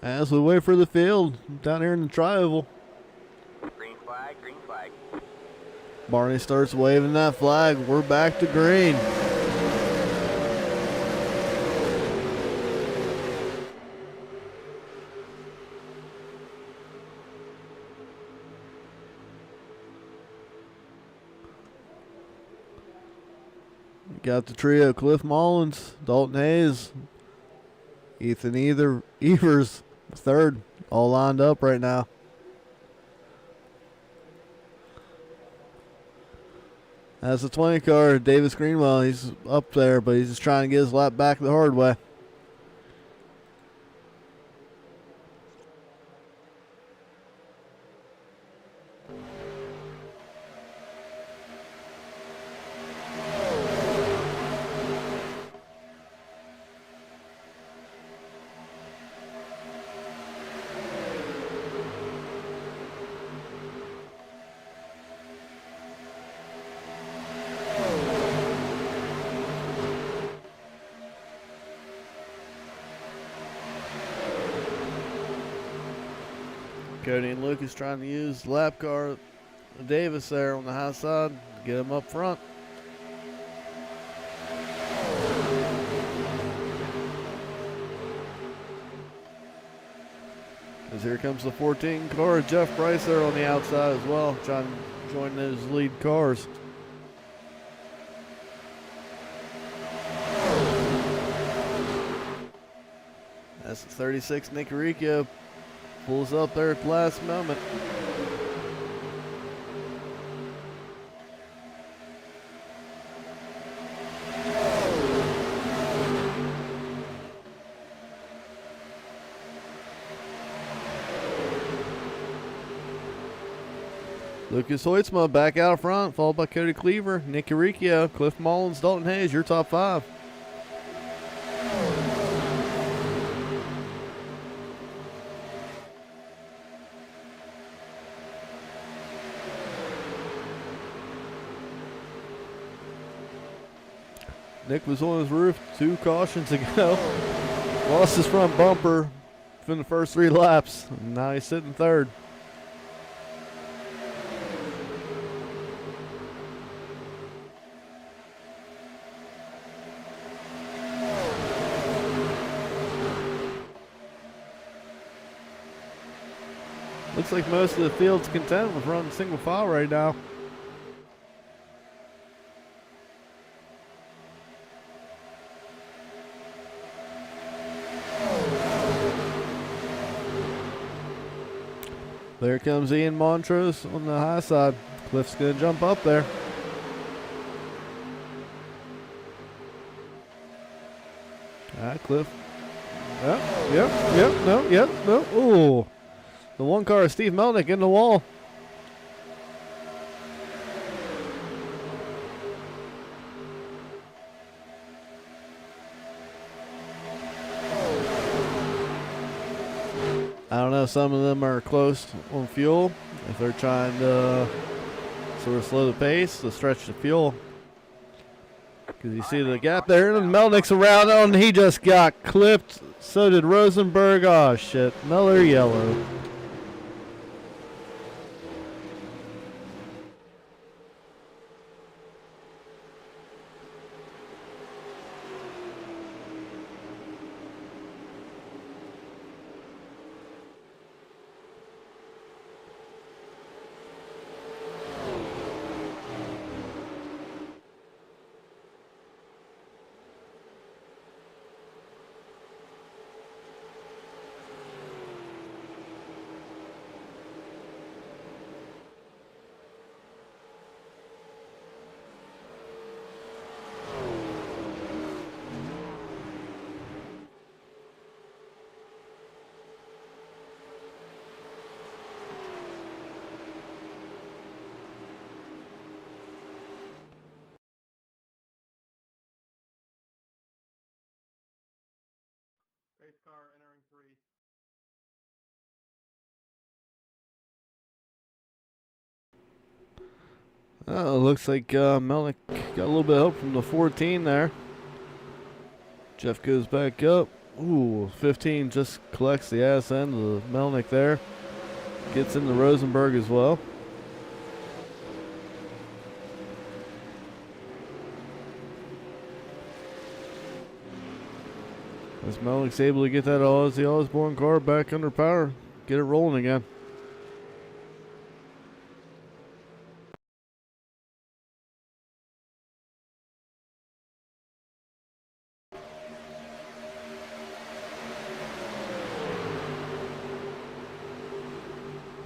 As we wait for the field down here in the tri-oval. Green flag, green flag. Barney starts waving that flag. We're back to green. Got the trio: Cliff Mullins, Dalton Hayes, Ethan Evers, third, all lined up right now. That's the 20 car, Davis Greenwell. He's up there, but he's just trying to get his lap back the hard way. Cody and Lucas trying to use the lap car Davis there on the high side to get him up front. As here comes the 14 car, Jeff Price there on the outside as well, trying to join those lead cars. That's the 36 Nick Riccio. Pulls up there at the last moment. Lucas Hoytsma back out front, followed by Cody Cleaver, Nick Riccio, Cliff Mullins, Dalton Hayes, your top five. Nick was on his roof 2 cautions ago. Lost his front bumper from the first 3 laps. And now he's sitting third. Looks like most of the field's content with running single file right now. There comes Ian Montrose on the high side. Cliff's going to jump up there. All right, Cliff. No. Ooh. The one car is Steve Melnick in the wall. I don't know, some of them are close on fuel. If they're trying to sort of slow the pace, to stretch the fuel. Because you see the gap there, and Melnick's around, and he just got clipped. So did Rosenberg. Oh, shit. Miller yellow. Race car entering 3. Oh, looks like Melnick got a little bit of help from the 14 there. Jeff goes back up. Ooh, 15 just collects the ass end of the Melnick there. Gets into Rosenberg as well. As Melnick's able to get that Ozzy Osbourne car back under power, get it rolling again.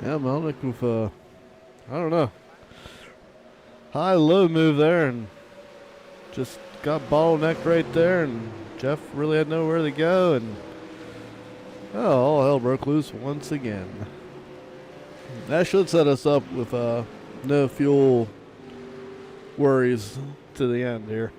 Yeah, Melnick with, I don't know, high-low move there and just got bottlenecked right there, and Jeff really had nowhere to go, and all hell broke loose once again. That should set us up with no fuel worries to the end here.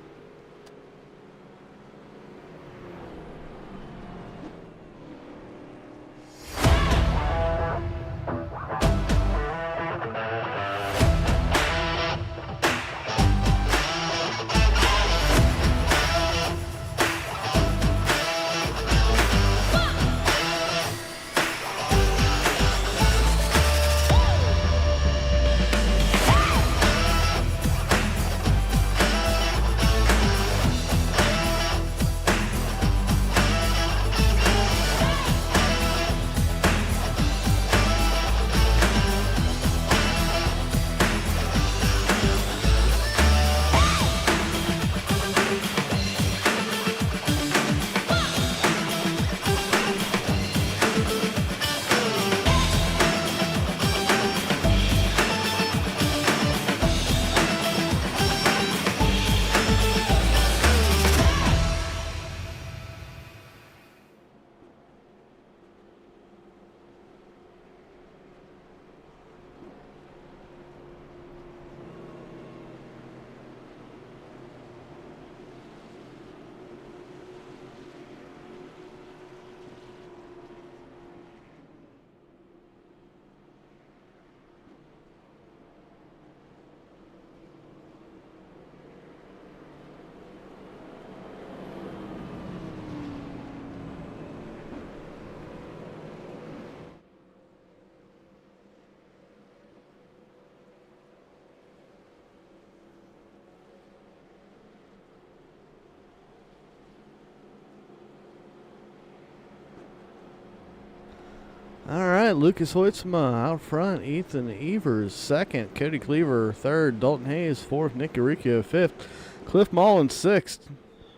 All right, Lucas Hoytsma out front. Ethan Evers second. Cody Cleaver third. Dalton Hayes fourth. Nick Garicchio fifth. Cliff Mullins sixth.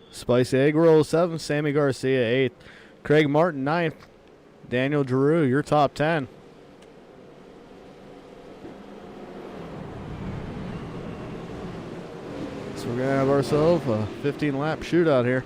Spicy Egg Roll seventh. Sammy Garcia eighth. Craig Martin ninth. Daniel Giroux, your top 10. So we're going to have ourselves a 15-lap shootout here.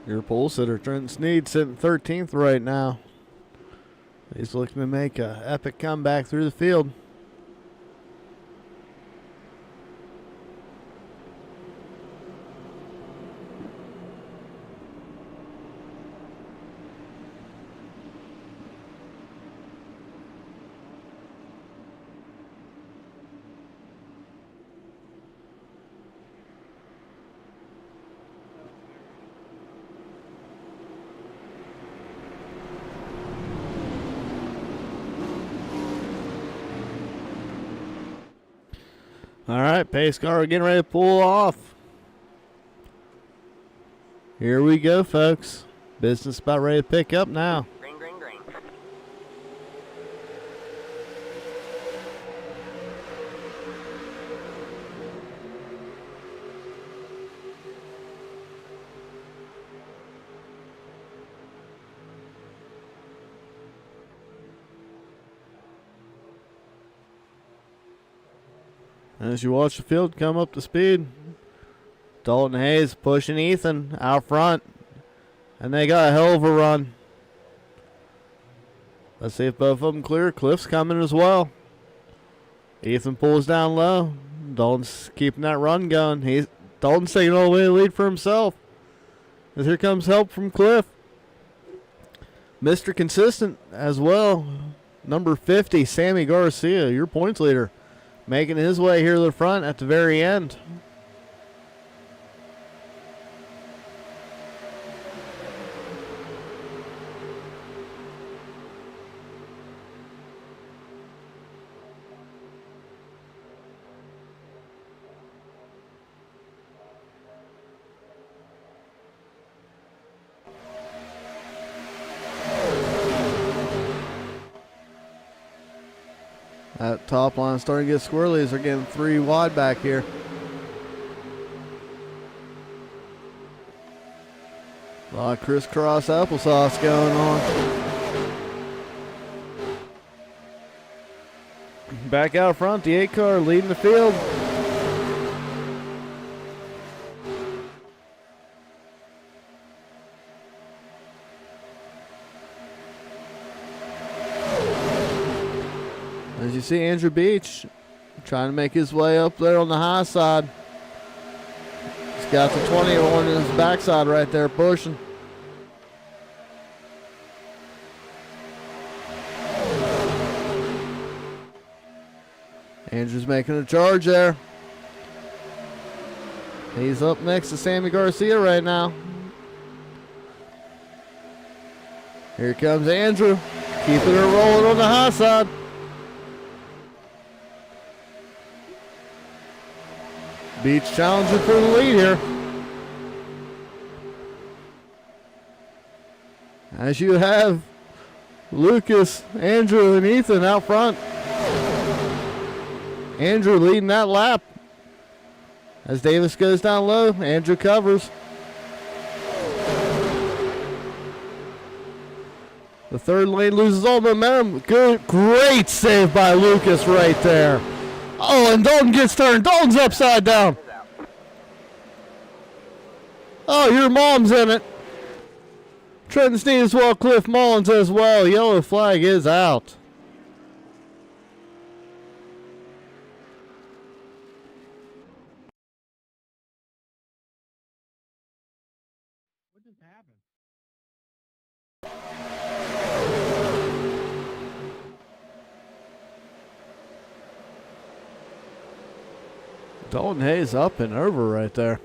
Your pole sitter, Trent Sneed, sitting 13th right now. He's looking to make an epic comeback through the field. All right, pace car getting ready to pull off. Here we go, folks. Business about ready to pick up now. Green, green, green. As you watch the field come up to speed, Dalton Hayes pushing Ethan out front. And they got a hell of a run. Let's see if both of them clear. Cliff's coming as well. Ethan pulls down low. Dalton's keeping that run going. Dalton's taking all the way to lead for himself. As here comes help from Cliff. Mr. Consistent as well. Number 50, Sammy Garcia, your points leader, making his way here to the front at the very end. That top line starting to get squirrely as they're getting 3 wide back here. A lot of crisscross applesauce going on. Back out front, the 8 car leading the field. As you see, Andrew Beach trying to make his way up there on the high side. He's got the 20 on his backside right there pushing. Andrew's making a charge there. He's up next to Sammy Garcia right now. Here comes Andrew, keeping her rolling on the high side. Beach challenging for the lead here. As you have Lucas, Andrew, and Ethan out front. Andrew leading that lap. As Davis goes down low, Andrew covers. The third lane loses all momentum. Good, great save by Lucas right there. Oh, and Dalton gets turned. Dalton's upside down. Oh, your mom's in it. Trenton Sneed as well. Cliff Mullins as well. Yellow flag is out. What just happened? Dalton Hayes up and over right there.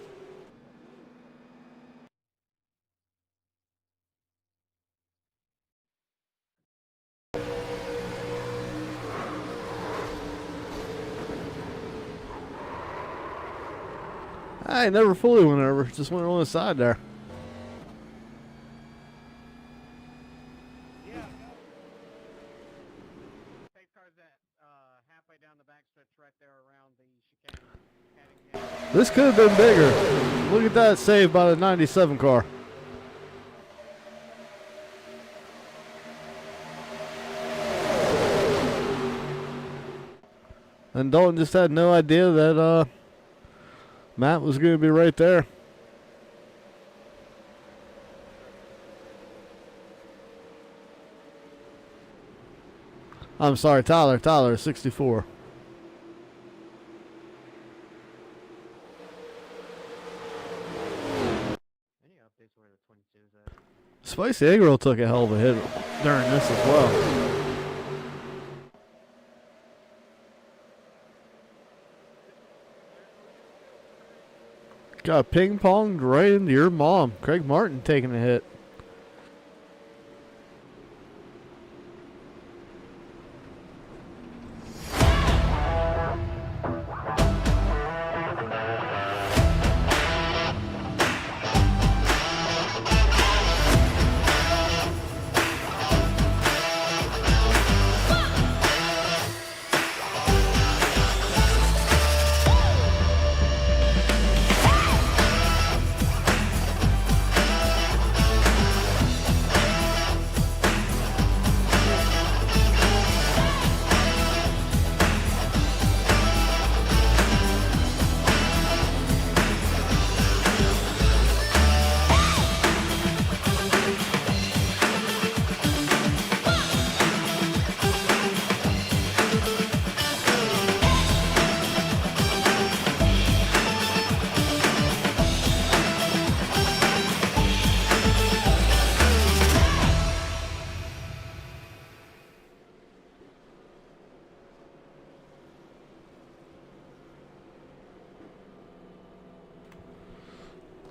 I never fully went over, just went on the side there. Yeah. Safe car's at halfway down the backstretch right there around the chicane. This could have been bigger. Look at that save by the 97 car. And Dalton just had no idea that Matt was going to be right there. I'm sorry, Tyler. Tyler, 64. Any updates where the 22 is at? Spicy Egg Roll took a hell of a hit during this as well. Got ping-ponged right into your mom. Craig Martin taking a hit.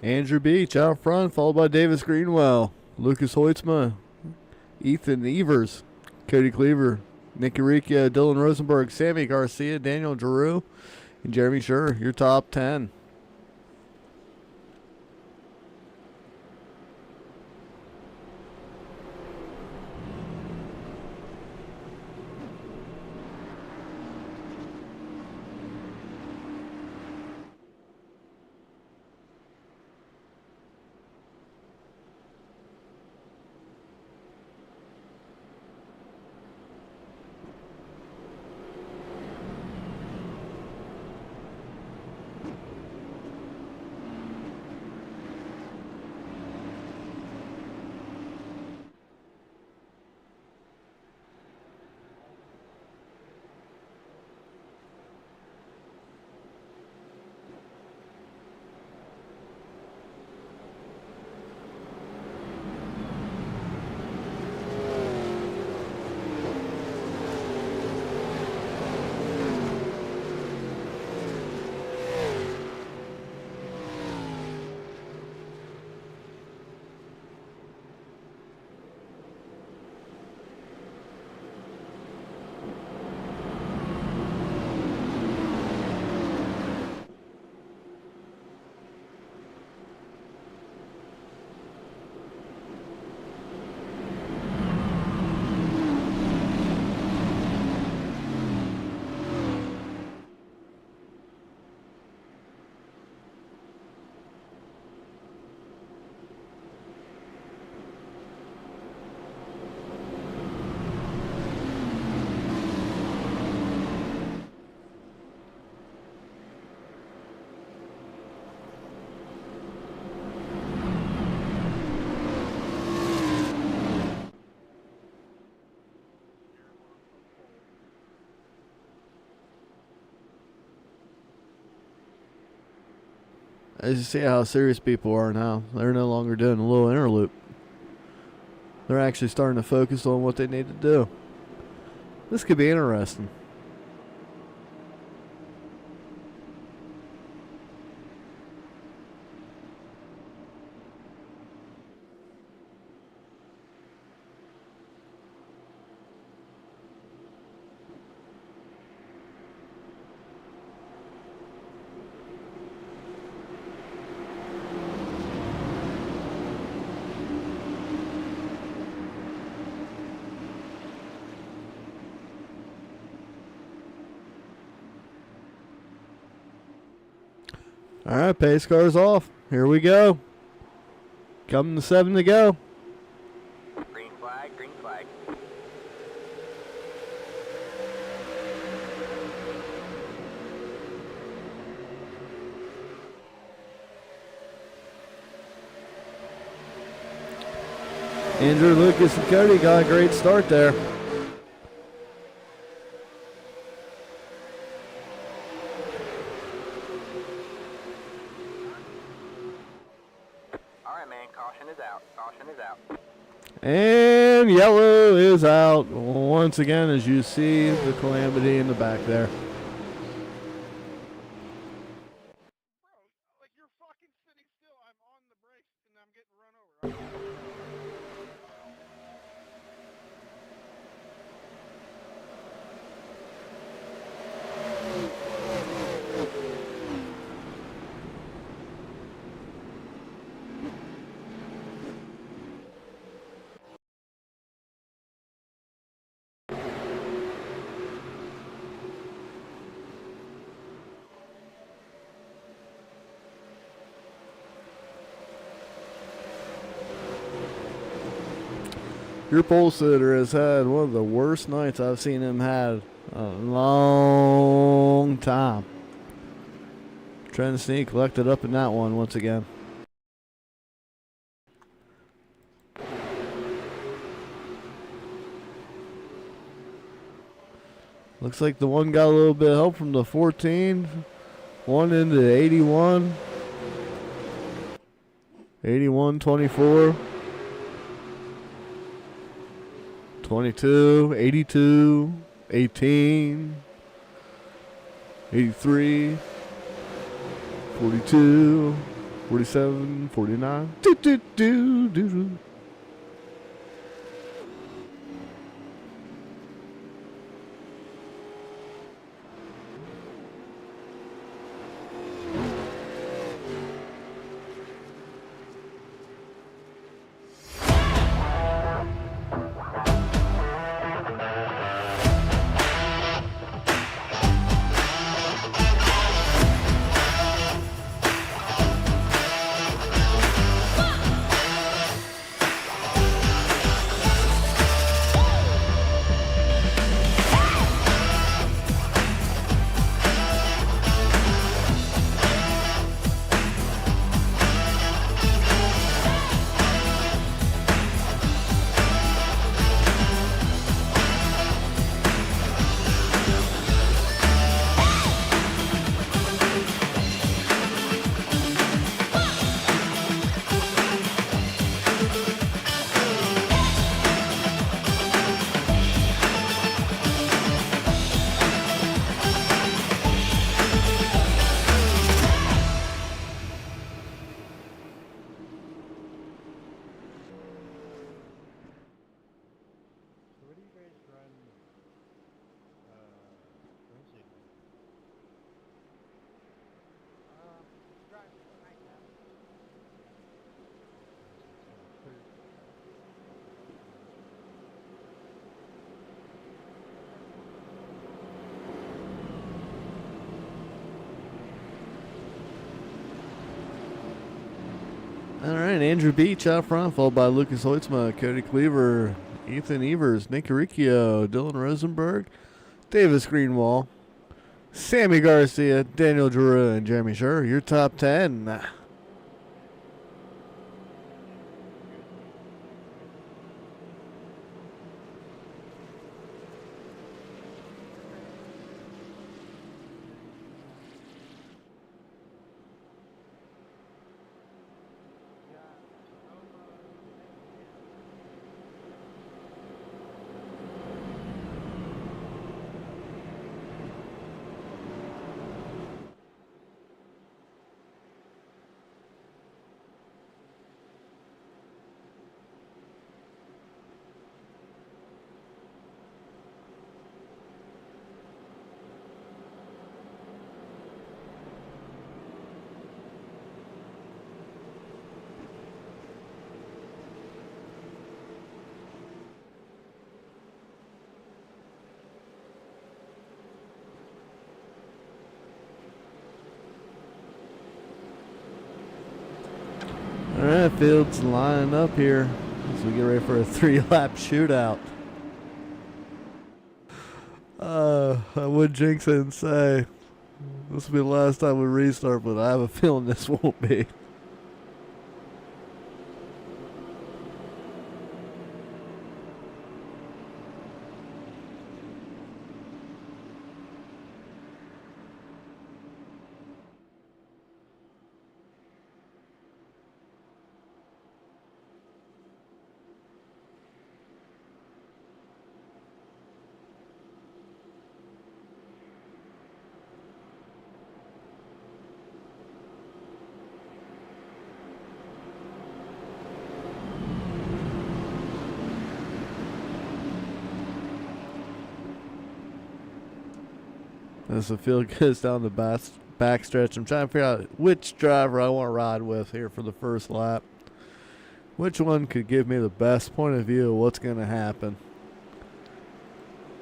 Andrew Beach out front, followed by Davis Greenwell, Lucas Hoitzma, Ethan Evers, Cody Cleaver, Nicky Riccia, Dylan Rosenberg, Sammy Garcia, Daniel Giroux, and Jeremy Schur, your top 10. As you see how serious people are now, they're no longer doing a little interloop. They're actually starting to focus on what they need to do. This could be interesting. All right, pace car's off. Here we go. Coming to 7 to go. Green flag, green flag. Andrew, Lucas, and Cody got a great start there. And yellow is out once again, as you see the calamity in the back there. Bro, like you're fucking sitting still. I'm on the brakes and I'm getting run over. Your pole sitter has had one of the worst nights I've seen him had in a long time. Trying to sneak, collected up in that one once again. Looks like the one got a little bit of help from the 14. One into the 81. 81, 24. 22, 82, 18, 83, 42, 47, 49. Do, do, do, do, do. So what do you guys run, Wednesday night? Driving tonight now. All right, Andrew Beach out front, followed by Lucas Hoitzma, Cody Cleaver, Ethan Evers, Nick Riccio, Dylan Rosenberg, Davis Greenwall, Sammy Garcia, Daniel Drew, and Jeremy Scher. Your top 10. All right, fields lining up here as we get ready for a 3-lap shootout. I would jinx it and say this will be the last time we restart, but I have a feeling this won't be. As the field goes down the back stretch, I'm trying to figure out which driver I want to ride with here for the first lap. Which one could give me the best point of view of what's going to happen?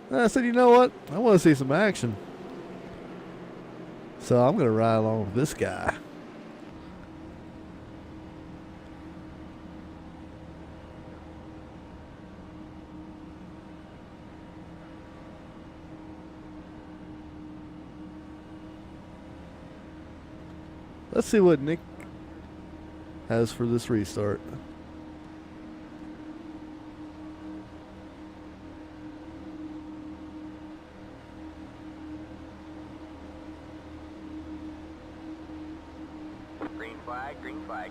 And I said, you know what? I want to see some action. So I'm going to ride along with this guy. Let's see what Nick has for this restart. Green flag, green flag.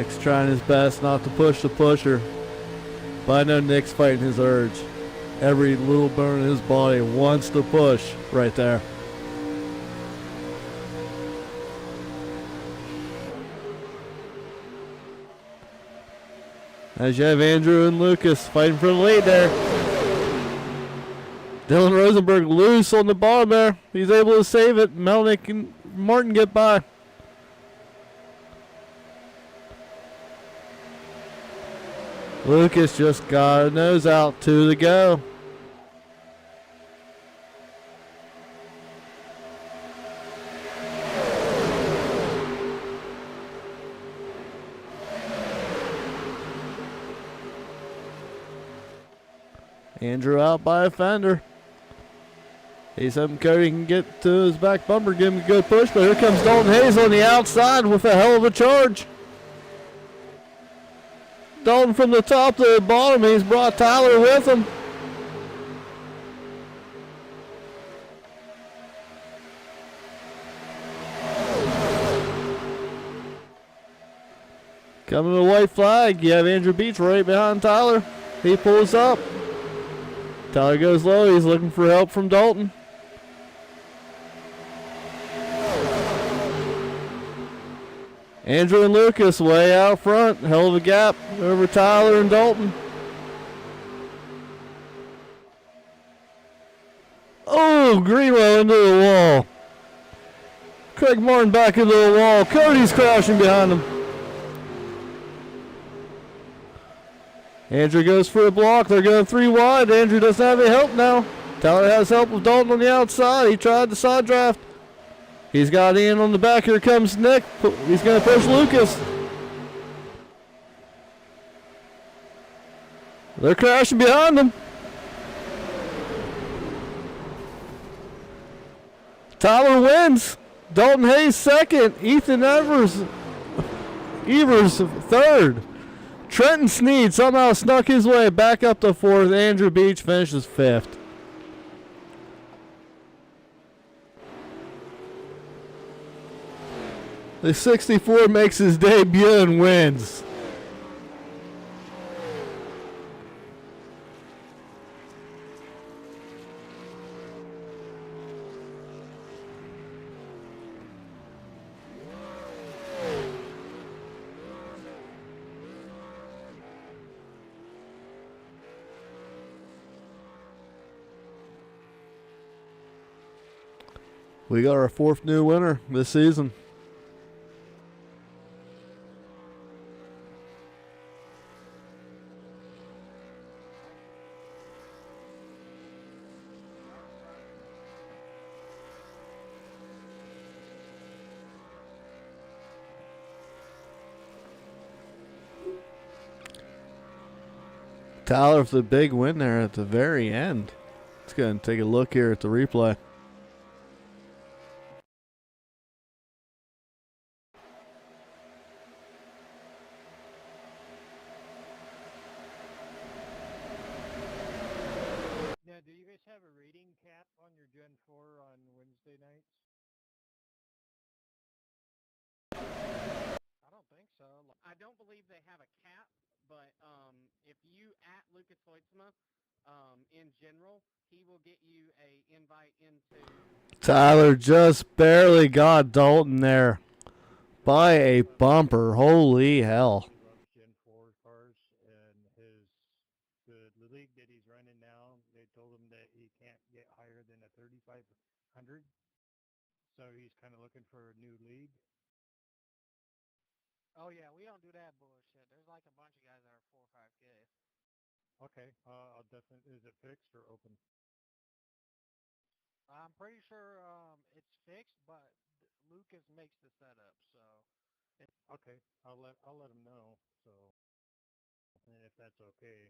Nick's trying his best not to push the pusher, but I know Nick's fighting his urge. Every little bone in his body wants to push right there. As you have Andrew and Lucas fighting for the lead there. Dylan Rosenberg loose on the bottom there. He's able to save it. Melnick and Martin get by. Lucas just got a nose out, 2 to go. Andrew out by a fender. He's hoping Cody can get to his back bumper, give him a good push, but here comes Dalton Hayes on the outside with a hell of a charge. Dalton from the top to the bottom, he's brought Tyler with him. Coming to the white flag, you have Andrew Beach right behind Tyler. He pulls up. Tyler goes low, he's looking for help from Dalton. Andrew and Lucas way out front. Hell of a gap over Tyler and Dalton. Oh, Greenwell into the wall. Craig Martin back into the wall. Cody's crashing behind him. Andrew goes for a block. They're going 3 wide. Andrew doesn't have any help now. Tyler has help with Dalton on the outside. He tried the side draft. He's got Ian on the back. Here comes Nick. He's going to push Lucas. They're crashing behind him. Tyler wins. Dalton Hayes second. Ethan Evers third. Trenton Sneed somehow snuck his way back up to 4th. Andrew Beach finishes 5th. The 64 makes his debut and wins. We got our 4th new winner this season. Tyler with the big win there at the very end. Let's go and take a look here at the replay. Now, do you guys have a rating cap on your Gen 4 on Wednesday nights? I don't think so. I don't believe they have a cap, but if you at Lucas Hoitzma, in general, he will get you a invite into. Tyler just barely got Dalton there by a bumper. Holy hell. He loves Gen 4 cars, and the league that he's running now, they told him that he can't get higher than a 3,500. So he's kind of looking for a new league. Oh yeah, we don't do that bullshit. There's like a bunch of guys that are 4 or 5K. Okay, I'll definitely. Is it fixed or open? I'm pretty sure it's fixed, but Lucas makes the setup, so. Okay, I'll let him know. So, and if that's okay.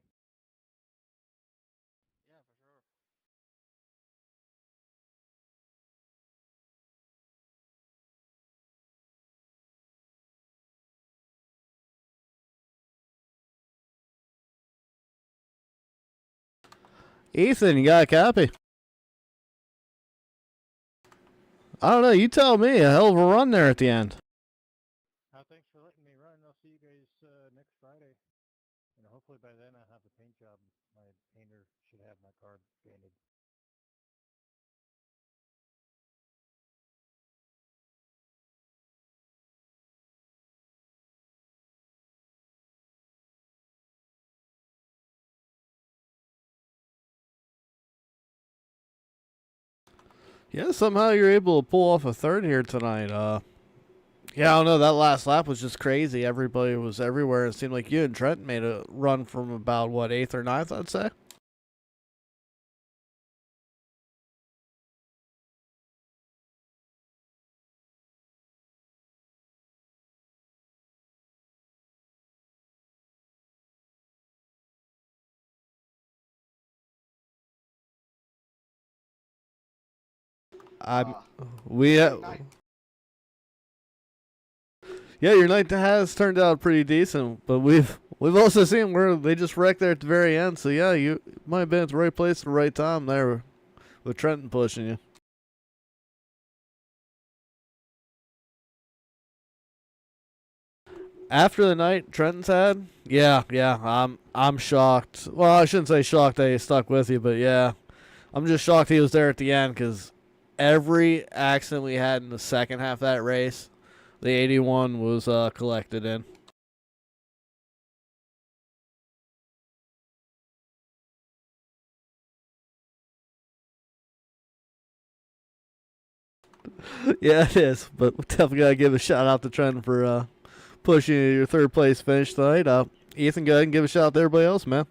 Yeah, for sure. Ethan, you got a copy? I don't know. You tell me. A hell of a run there at the end. Thanks for letting me run. I'll see you guys my car painted. Yeah, somehow you're able to pull off a third here tonight. Yeah, I don't know. That last lap was just crazy. Everybody was everywhere. It seemed like you and Trent made a run from about, what, 8th or ninth, I'd say? I'm, we, yeah, your night has turned out pretty decent, but we've also seen where they just wrecked there at the very end. So yeah, you might have been at the right place at the right time there with Trenton pushing you. After the night Trenton's had, yeah, I'm shocked. Well, I shouldn't say shocked that he stuck with you, but yeah, I'm just shocked he was there at the end because every accident we had in the second half of that race, the 81 was collected in. Yeah, it is, but we definitely gotta give a shout out to Trenton for pushing your third place finish tonight. Ethan, go ahead and give a shout out to everybody else, man.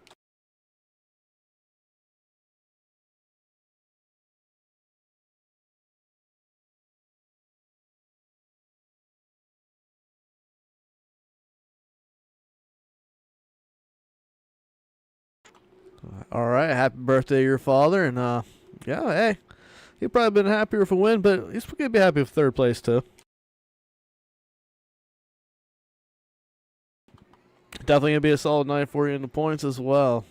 All right, happy birthday to your father, and yeah, hey, he'd probably been happier with a win, but he's gonna be happy with third place too. Definitely gonna be a solid night for you in the points as well.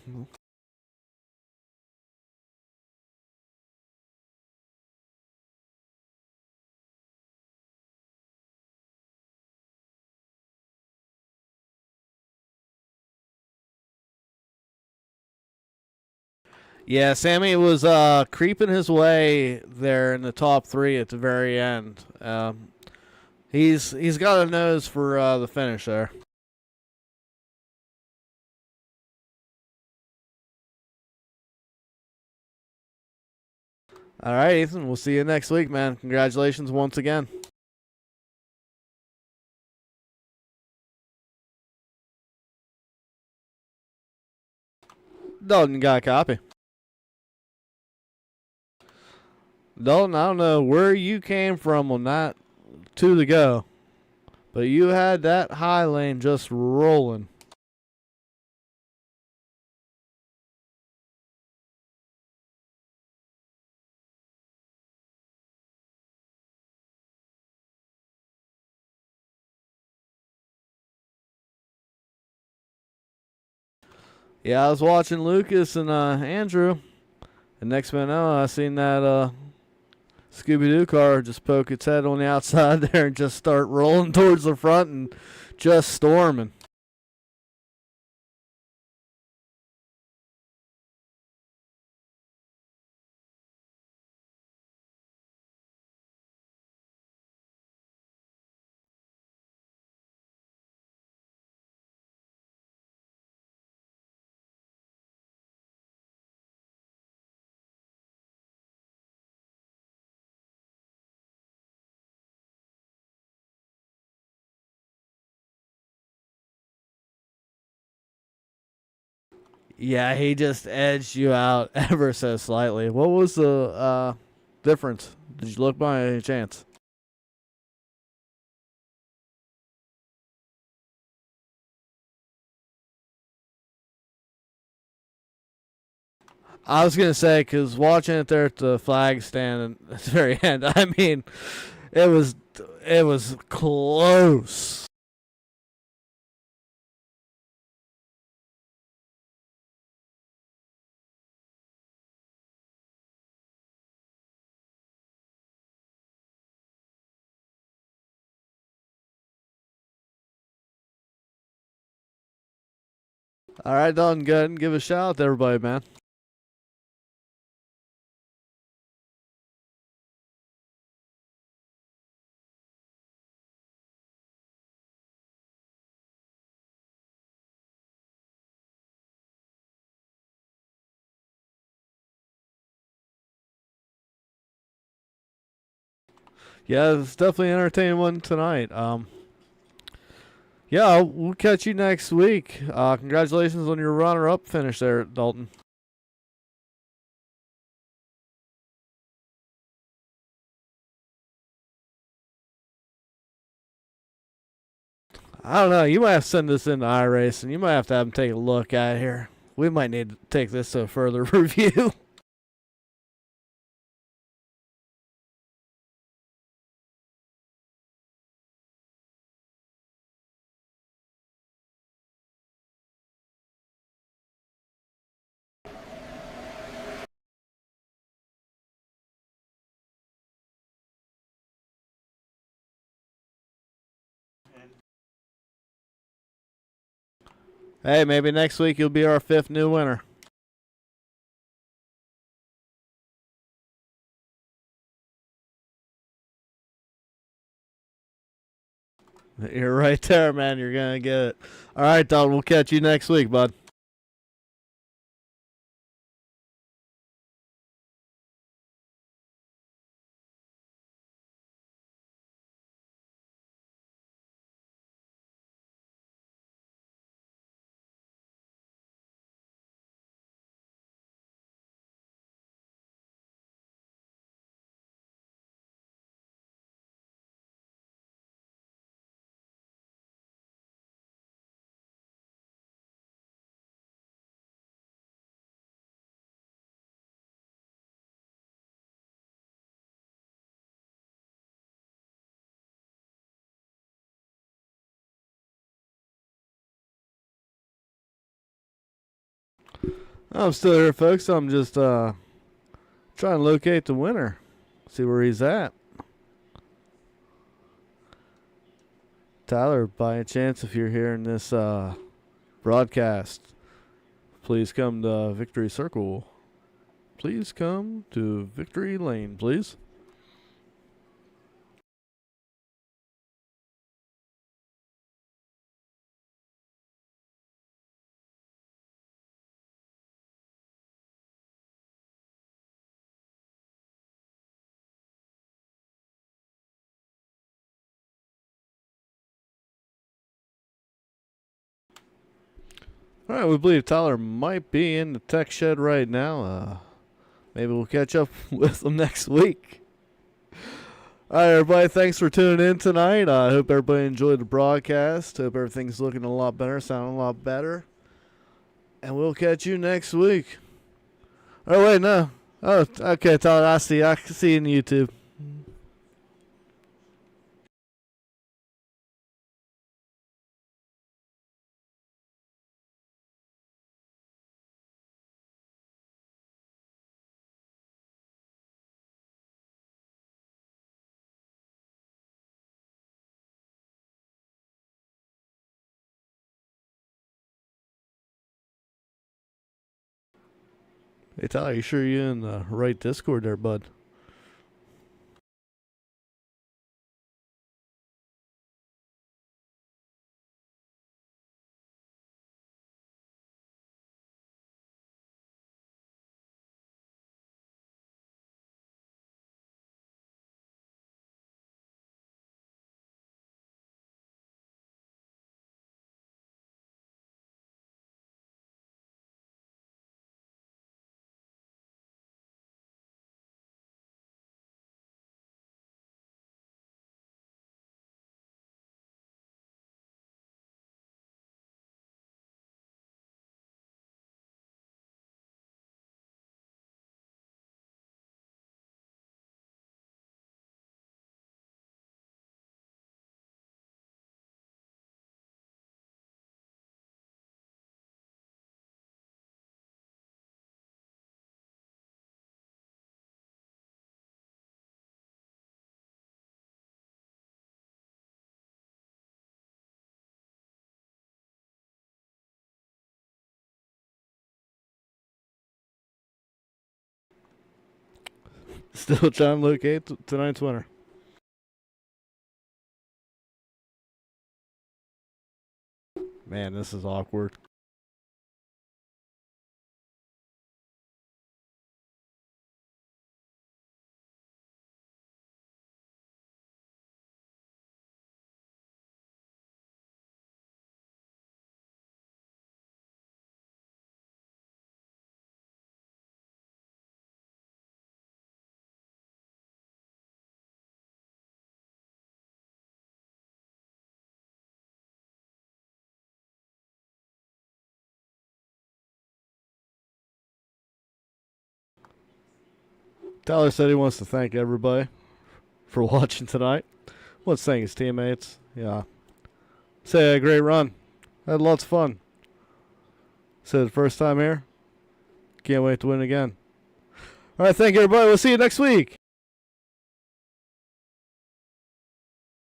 Yeah, Sammy was creeping his way there in the top three at the very end. He's got a nose for the finish there. All right, Ethan. We'll see you next week, man. Congratulations once again. Dalton got a copy. Dalton, I don't know where you came from on that 2 to go, but you had that high lane just rolling. Yeah, I was watching Lucas and Andrew, and next man know, I seen that Scooby-Doo car just poke its head on the outside there and just start rolling towards the front and just storming. Yeah, he just edged you out ever so slightly. What was the difference? Did you look by any chance? I was gonna say because watching it there at the flag stand at the very end, I mean, it was close. All right, Dalton, go ahead and give a shout out to everybody, man. Yeah, it's definitely an entertaining one tonight. Yeah, we'll catch you next week. Congratulations on your runner-up finish there, Dalton. I don't know. You might have to send this into iRace, and you might have to have them take a look at it here. We might need to take this to a further review. Hey, maybe next week you'll be our 5th new winner. You're right there, man. You're going to get it. All right, Dalton. We'll catch you next week, bud. I'm still here, folks. I'm just trying to locate the winner. See where he's at. Tyler, by a chance, if you're hearing this broadcast, please come to Victory Circle. Please come to Victory Lane, please. All right, we believe Tyler might be in the tech shed right now. Maybe we'll catch up with him next week. All right, everybody, thanks for tuning in tonight. I hope everybody enjoyed the broadcast. Hope everything's looking a lot better, sounding a lot better. And we'll catch you next week. Oh, wait, no. Oh, okay, Tyler, I see you on YouTube. Hey, Tyler, you sure you're in the right Discord there, bud? Still trying to locate tonight's winner. Man, this is awkward. Tyler said he wants to thank everybody for watching tonight. Let's thank his teammates. Yeah. Say a great run. Had lots of fun. Said first time here. Can't wait to win again. All right, thank you, everybody. We'll see you next week.